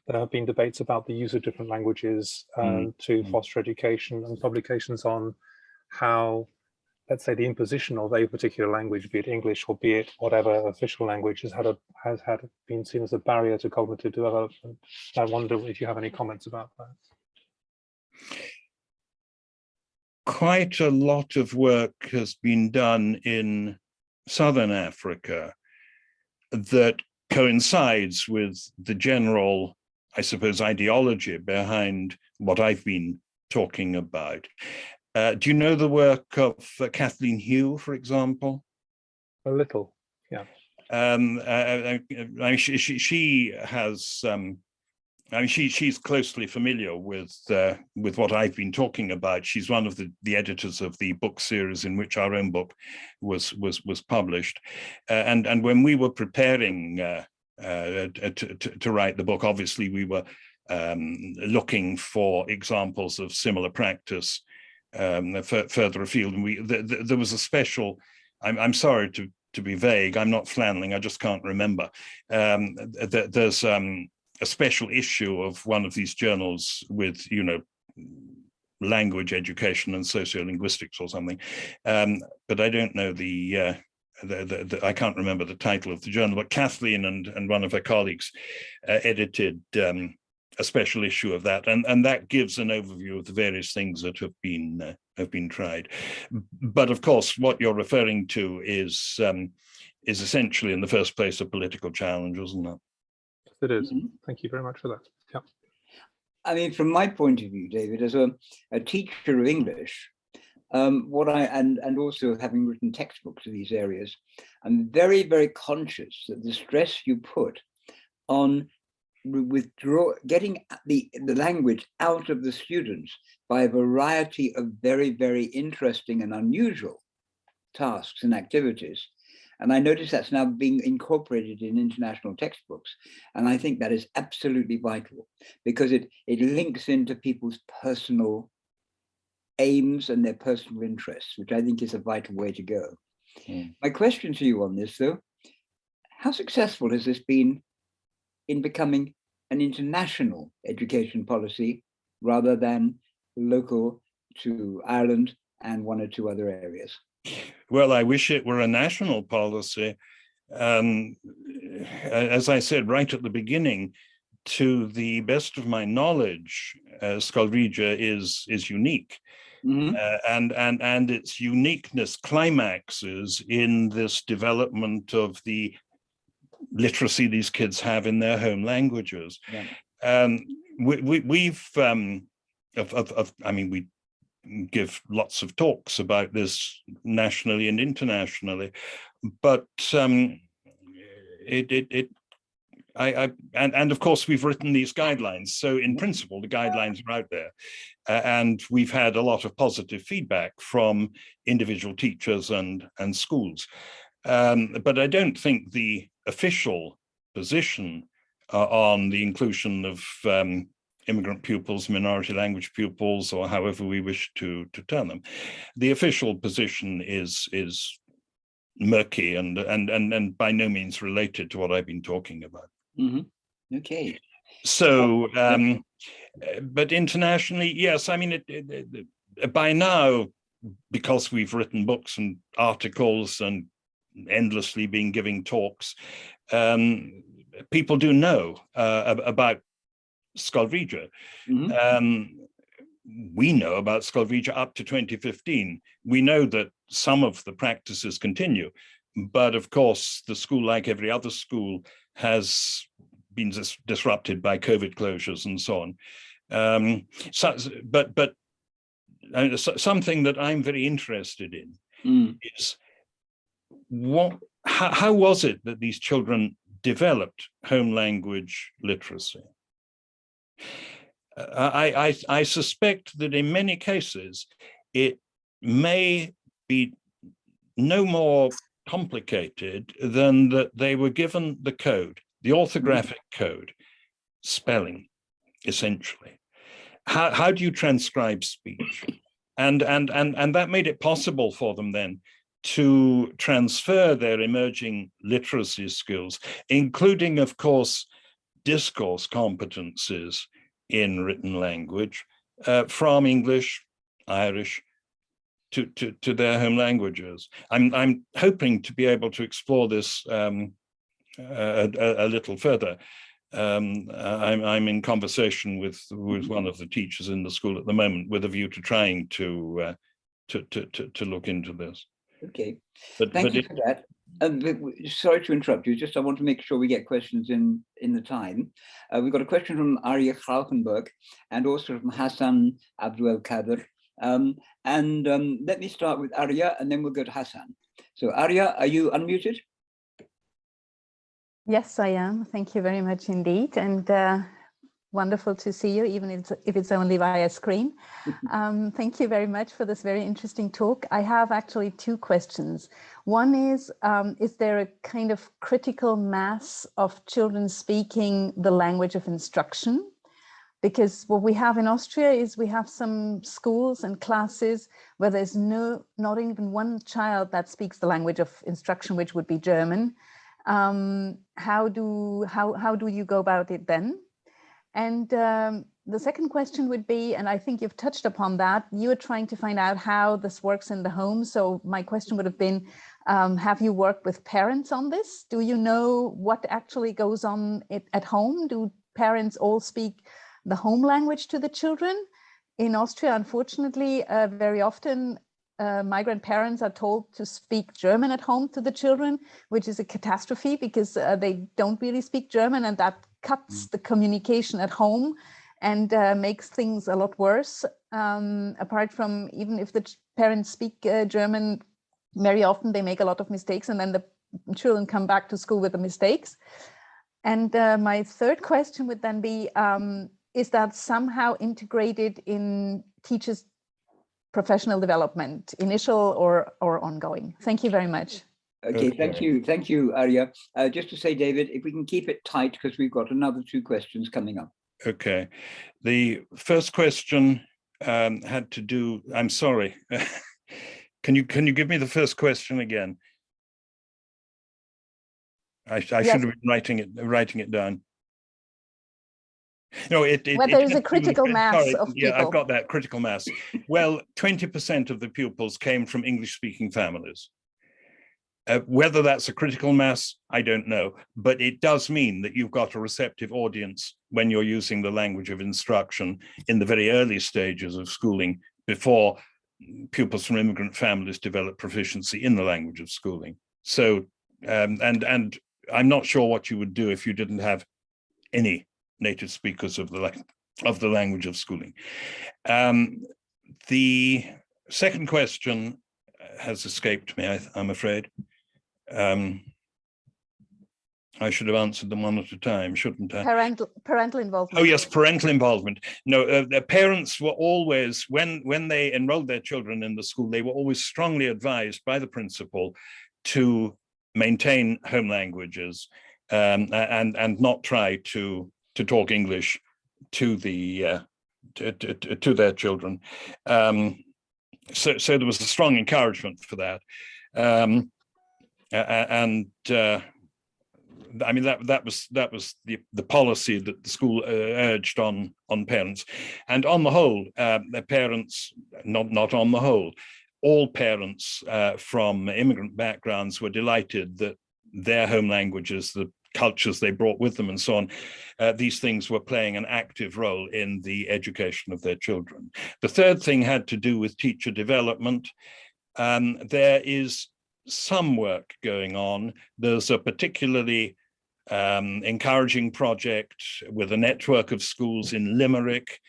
there have been debates about the use of different languages to foster education, and publications on how, let's say, the imposition of a particular language, be it English or be it whatever official language, has been seen as a barrier to cognitive development. I wonder if you have any comments about that. Quite a lot of work has been done in Southern Africa that coincides with the general, I suppose, ideology behind what I've been talking about. Do you know the work of Kathleen Hugh, for example? A little, yeah. She has. She's closely familiar with what I've been talking about. She's one of the editors of the book series in which our own book was published. And when we were preparing to write the book, obviously we were looking for examples of similar practice further afield, and there was a special. I'm sorry to be vague. I'm not flanneling. I just can't remember. There's a special issue of one of these journals with, language education and sociolinguistics or something, but I don't know I can't remember the title of the journal. But Kathleen and one of her colleagues edited a special issue of that, and that gives an overview of the various things that have been tried. But of course, what you're referring to is essentially, in the first place, a political challenge, isn't it? It is. Thank you very much for that. Yeah. I mean, from my point of view, David, as a teacher of English, and also having written textbooks of these areas, I'm very, very conscious that the stress you put on getting the language out of the students by a variety of very, very interesting and unusual tasks and activities. And I notice that's now being incorporated in international textbooks. And I think that is absolutely vital, because it links into people's personal aims and their personal interests, which I think is a vital way to go. My question to you on this, though, how successful has this been in becoming an international education policy rather than local to Ireland and one or two other areas? Well, I wish it were a national policy. As I said right at the beginning, to the best of my knowledge, Scoil Bhríde is unique. Mm-hmm. And its uniqueness climaxes in this development of the literacy these kids have in their home languages. Yeah. We give lots of talks about this nationally and internationally, but and of course we've written these guidelines. So in principle, the guidelines are out there, and we've had a lot of positive feedback from individual teachers and schools. But I don't think the official position on the inclusion of immigrant pupils, minority language pupils, or however we wish to term them, the official position is murky and by no means related to what I've been talking about. Mm-hmm. Okay. So, but internationally, yes, I mean, by now, because we've written books and articles and endlessly been giving talks, people do know about Scoil Bhríde. Mm-hmm. We know about Scoil Bhríde up to 2015. We know that some of the practices continue, but of course, the school, like every other school, has been disrupted by COVID closures and so on. But something that I'm very interested in is how was it that these children developed home language literacy? I suspect that in many cases, it may be no more complicated than that they were given the code, the orthographic code, spelling, essentially. How do you transcribe speech? And that made it possible for them then to transfer their emerging literacy skills, including, of course, discourse competencies in written language, from English, Irish, to their home languages. I'm hoping to be able to explore this a little further. I'm in conversation with one of the teachers in the school at the moment, with a view to trying to look into this. Okay, thank you for that. Sorry to interrupt you. I want to make sure we get questions in the time. We've got a question from Arya Krauchenberg and also from Hassan Abdul Kader. Let me start with Arya, and then we'll go to Hassan. So Arya, are you unmuted? Yes, I am. Thank you very much indeed. And wonderful to see you, even if it's only via screen. Thank you very much for this very interesting talk. I have actually two questions. One is there a kind of critical mass of children speaking the language of instruction? Because what we have in Austria is we have some schools and classes where there's not even one child that speaks the language of instruction, which would be German. How do you go about it then? And the second question would be, and I think you've touched upon that, you are trying to find out how this works in the home. So my question would have been, have you worked with parents on this? Do you know what actually goes on at home? Do parents all speak the home language to the children? In Austria, unfortunately, very often migrant parents are told to speak German at home to the children, which is a catastrophe because they don't really speak German, and that cuts the communication at home and makes things a lot worse. Apart from, even if the parents speak German, very often they make a lot of mistakes, and then the children come back to school with the mistakes. And my third question would then be, is that somehow integrated in teachers' professional development, initial or ongoing? Thank you very much. Okay, thank you, Arya. Just to say, David, if we can keep it tight, because we've got another two questions coming up. Okay, the first question had to do, I'm sorry, can you give me the first question again? I should have been writing it down. No, whether there's a critical mass sorry, of people. Yeah, I've got that, critical mass. Well, 20% of the pupils came from English-speaking families. Whether that's a critical mass, I don't know, but it does mean that you've got a receptive audience when you're using the language of instruction in the very early stages of schooling, before pupils from immigrant families develop proficiency in the language of schooling. So, and I'm not sure what you would do if you didn't have any native speakers of the language of schooling. The second question has escaped me, I'm afraid. I should have answered them one at a time, shouldn't I? Parental involvement. Oh yes, parental involvement. No, their parents were always, when they enrolled their children in the school, they were always strongly advised by the principal to maintain home languages and not try to talk English to their children. So there was a strong encouragement for that. I mean, that was the policy that the school urged on parents, and on the whole, their parents, not on the whole, all parents from immigrant backgrounds were delighted that their home languages, the cultures they brought with them and so on, these things were playing an active role in the education of their children. The third thing had to do with teacher development. There is some work going on. There's a particularly encouraging project with a network of schools in Limerick,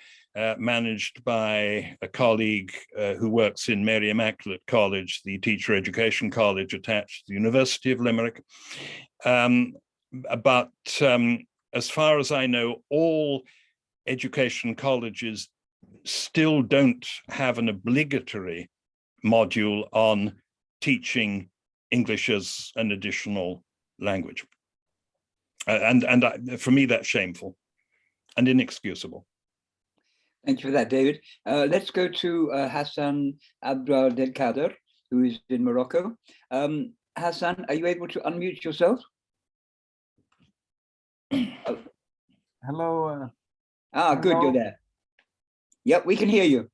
managed by a colleague who works in Mary Immaculate College, the teacher education college attached to the University of Limerick. But as far as I know, all education colleges still don't have an obligatory module on teaching English as an additional language. For me, that's shameful and inexcusable. Thank you for that, David. Let's go to Hassan Abdelkader, who is in Morocco. Hassan, are you able to unmute yourself? Hello. Good, you're there. Yep, we can hear you.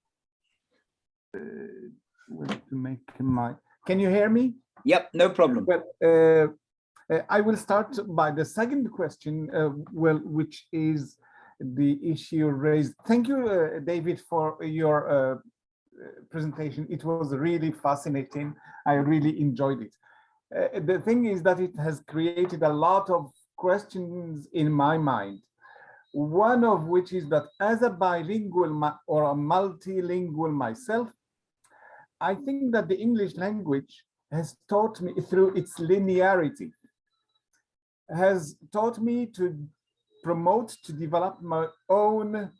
Can you hear me? Yep, no problem. Well, I will start by the second question, which is the issue raised. Thank you, David, for your presentation. It was really fascinating. I really enjoyed it. The thing is that it has created a lot of questions in my mind. One of which is that as a bilingual or a multilingual myself, I think that the English language has taught me, through its linearity, has taught me to promote, to develop my own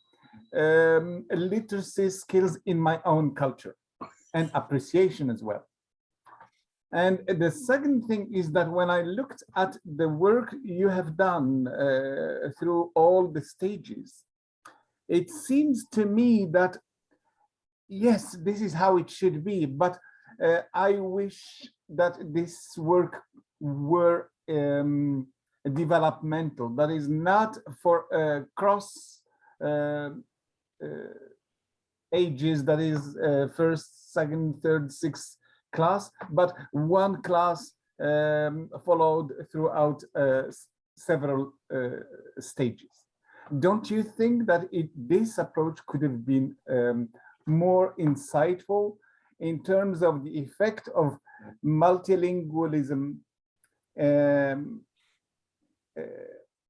literacy skills in my own culture and appreciation as well. And the second thing is that when I looked at the work you have done through all the stages, it seems to me that, yes, this is how it should be, but I wish that this work were developmental, that is not for cross ages, that is first, second, third, sixth class, but one class followed throughout several stages. Don't you think that this approach could have been more insightful in terms of the effect of multilingualism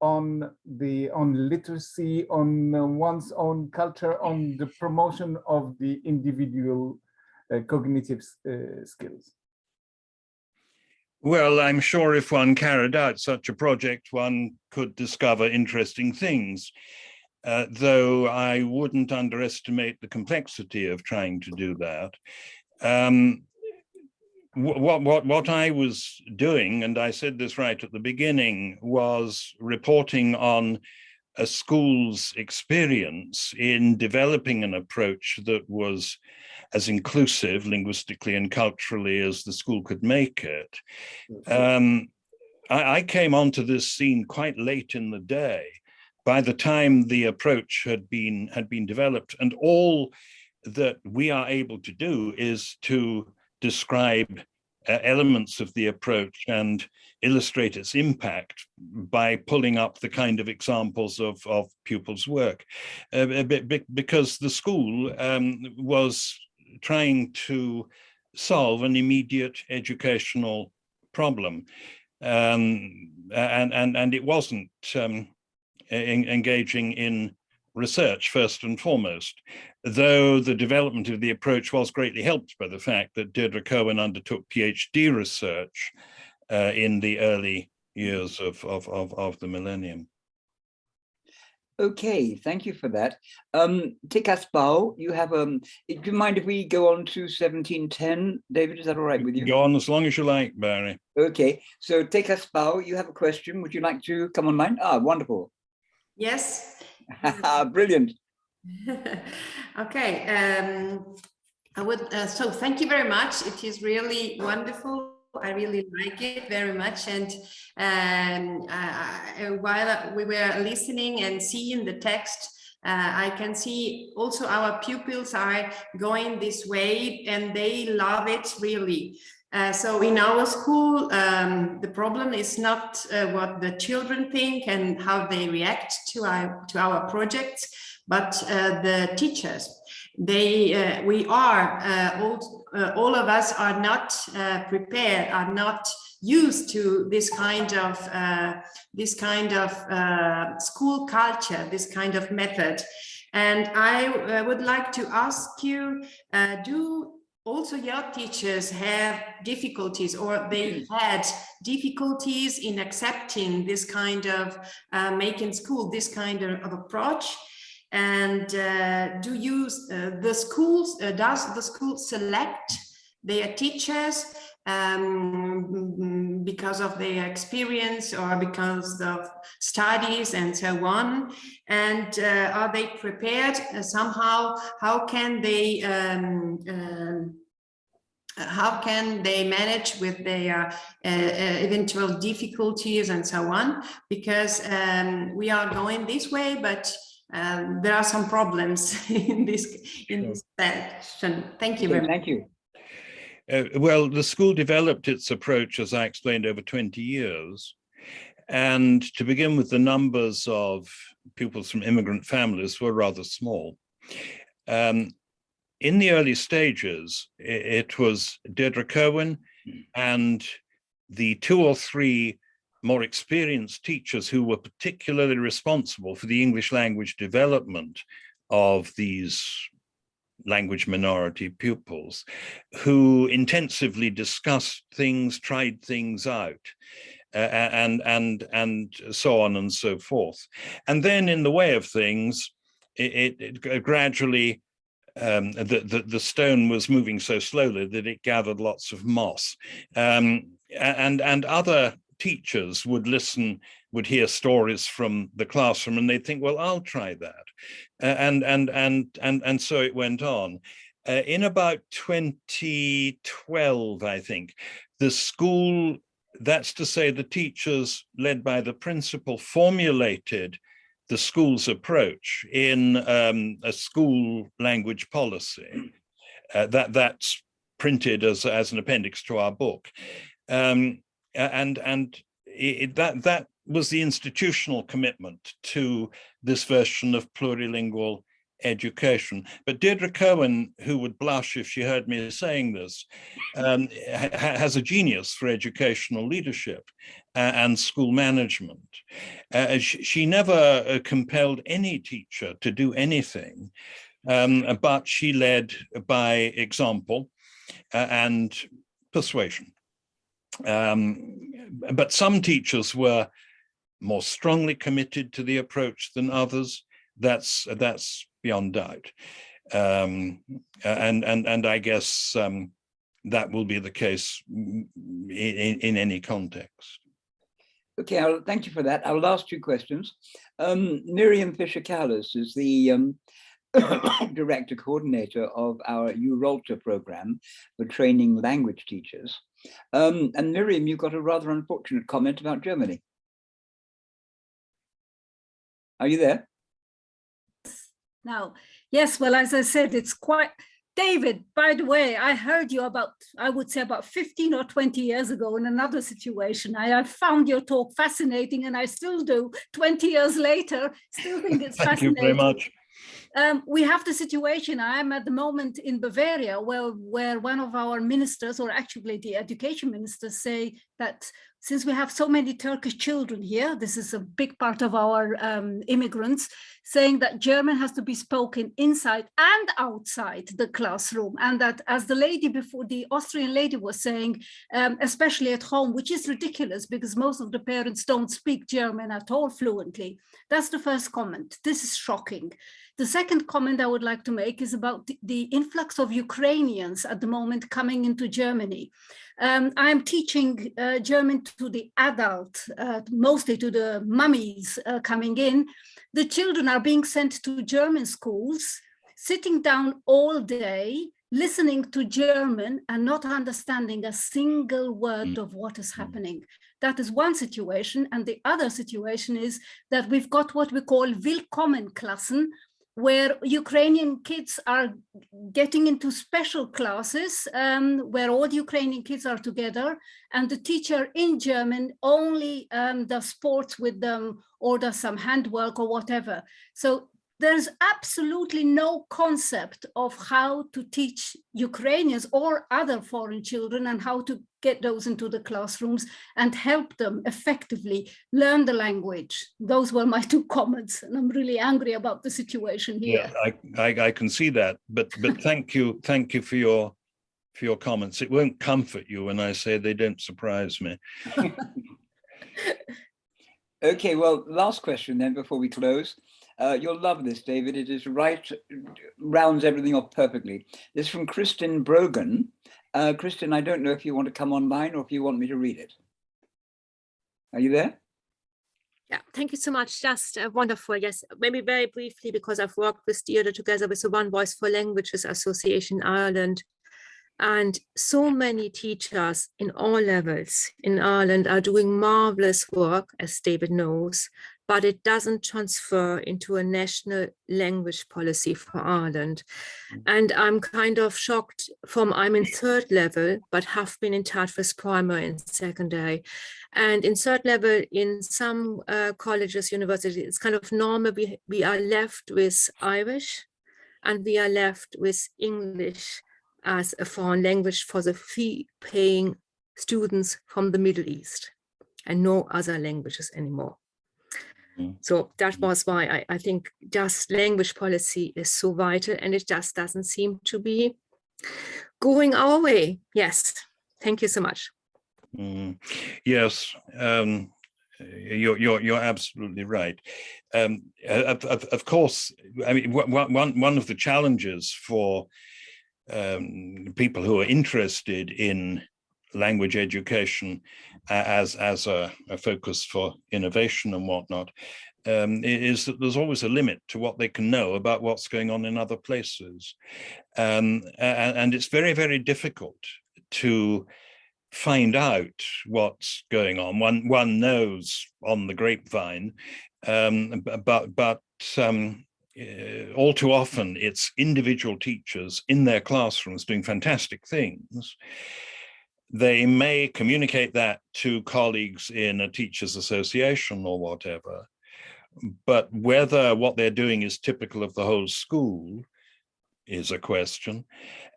on literacy, on one's own culture, on the promotion of the individual cognitive skills? Well, I'm sure if one carried out such a project, one could discover interesting things, though I wouldn't underestimate the complexity of trying to do that. What I was doing, and I said this right at the beginning, was reporting on a school's experience in developing an approach that was as inclusive linguistically and culturally as the school could make it. I came onto this scene quite late in the day, by the time the approach had been developed, and all that we are able to do is to describe elements of the approach and illustrate its impact by pulling up the kind of examples of pupils' work, because the school was trying to solve an immediate educational problem, and it wasn't engaging in research first and foremost, though the development of the approach was greatly helped by the fact that Deirdre Cohen undertook PhD research in the early years of the millennium. Okay, thank you for that. Tikas Bao, you have do you mind if we go on to 1710? David, is that all right with you? Go on as long as you like, Barry. Okay, so Tikas Bao, you have a question. Would you like to come online? Ah, wonderful. Yes. Brilliant. Okay. I would. So thank you very much. It is really wonderful. I really like it very much. And while we were listening and seeing the text, I can see also our pupils are going this way and they love it really. So in our school, the problem is not what the children think and how they react to our projects, but the teachers. We are all of us are not prepared, are not used to this kind of school culture, this kind of method. And I would like to ask you, do also your teachers have difficulties, or they had difficulties in accepting this kind of making school, this kind of approach? And do you the schools does the school select their teachers because of their experience or because of studies and so on? And are they prepared somehow? How can they manage with their eventual difficulties and so on? Because we are going this way, but there are some problems in this section. Thank you very much. Thank you. Well, the school developed its approach, as I explained, over 20 years. And to begin with, the numbers of pupils from immigrant families were rather small. In the early stages, it was Deirdre Cohen and the 2 or 3 more experienced teachers who were particularly responsible for the English language development of these language minority pupils, who intensively discussed things, tried things out, and so on and so forth. And then in the way of things, it gradually, the stone was moving so slowly that it gathered lots of moss. And other teachers would listen, would hear stories from the classroom, and they'd think, well, I'll try that. And so it went on. In about 2012, I think, the school, that's to say the teachers led by the principal, formulated the school's approach in a school language policy that's printed as an appendix to our book. That was the institutional commitment to this version of plurilingual education. But Deirdre Cohen, who would blush if she heard me saying this, has a genius for educational leadership and school management. She never compelled any teacher to do anything, but she led by example and persuasion. But some teachers were more strongly committed to the approach than others. That's beyond doubt, and I guess that will be the case in any context. Okay, thank you for that. Our last 2 questions. Miriam Fisher-Callas is the director coordinator of our UROLTA program for training language teachers. And Miriam, you've got a rather unfortunate comment about Germany. Are you there? Now, yes, well, as I said, it's quite, David, by the way, I heard you about, I would say about 15 or 20 years ago in another situation. I found your talk fascinating, and I still do, 20 years later, still think it's Thank fascinating. you very much. We have the situation, I am at the moment in Bavaria, where one of our ministers, or actually the education ministers, say that since we have so many Turkish children here, this is a big part of our immigrants, saying that German has to be spoken inside and outside the classroom. And that, as the lady before, the Austrian lady was saying, especially at home, which is ridiculous because most of the parents don't speak German at all fluently. That's the first comment. This is shocking. The second comment I would like to make is about the influx of Ukrainians at the moment coming into Germany. I'm teaching German to the adult, mostly to the mummies coming in. The children are being sent to German schools, sitting down all day, listening to German and not understanding a single word of what is happening. That is one situation. And the other situation is that we've got what we call Willkommenklassen, where Ukrainian kids are getting into special classes where all the Ukrainian kids are together, and the teacher in German only does sports with them or does some handwork or whatever. So there's absolutely no concept of how to teach Ukrainians or other foreign children and how to get those into the classrooms and help them effectively learn the language. Those were my two comments, and I'm really angry about the situation here. Yeah, I can see that, but thank you for your comments. It won't comfort you when I say they don't surprise me. Okay, well, last question then before we close. You'll love this, David. It is right, rounds everything off perfectly. This is from Kristin Brogan. Kristin, I don't know if you want to come online or if you want me to read it. Are you there? Yeah, thank you so much. Just wonderful. Yes, maybe very briefly, because I've worked with Deirdre together with the One Voice for Languages Association Ireland. And so many teachers in all levels in Ireland are doing marvelous work, as David knows, but it doesn't transfer into a national language policy for Ireland. And I'm kind of shocked I'm in third level, but have been in touch with primary and secondary. And in third level, in some colleges, universities, it's kind of normal. We are left with Irish and we are left with English as a foreign language for the fee-paying students from the Middle East, and no other languages anymore. So that was why I think just language policy is so vital, and it just doesn't seem to be going our way. Yes, thank you so much. Yes, you're absolutely right. Of course, I mean, one of the challenges for people who are interested in language education as a focus for innovation and whatnot is that there's always a limit to what they can know about what's going on in other places. And it's very, very difficult to find out what's going on. One knows on the grapevine, but all too often it's individual teachers in their classrooms doing fantastic things. They may communicate that to colleagues in a teachers' association or whatever, but whether what they're doing is typical of the whole school is a question,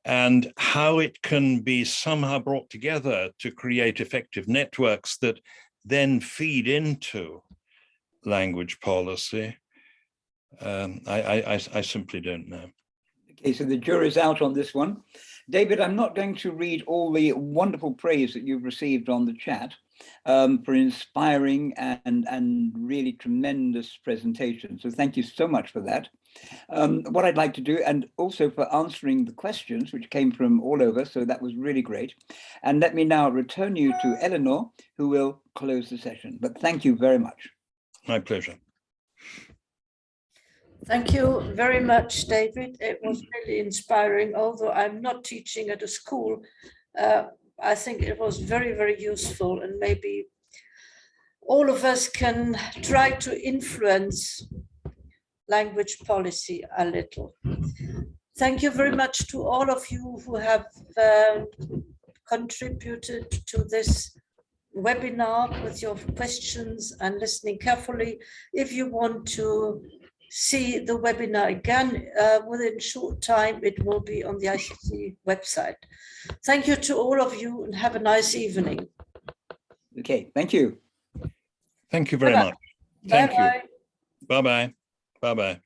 and how it can be somehow brought together to create effective networks that then feed into language policy. I simply don't know. Okay, so the jury's out on this one. David, I'm not going to read all the wonderful praise that you've received on the chat for inspiring and really tremendous presentation. So thank you so much for that. What I'd like to do, and also for answering the questions which came from all over, so that was really great. And let me now return you to Eleanor, who will close the session. But thank you very much. My pleasure. Thank you very much, David. It was really inspiring. Although I'm not teaching at a school, I think it was very, very useful, and maybe all of us can try to influence language policy a little. Thank you very much to all of you who have contributed to this webinar with your questions and listening carefully. If you want to see the webinar again within short time, it will be on the ICC website. Thank you to all of you and have a nice evening. Okay, thank you. Thank you very much. Thank you. Bye-bye. Bye-bye.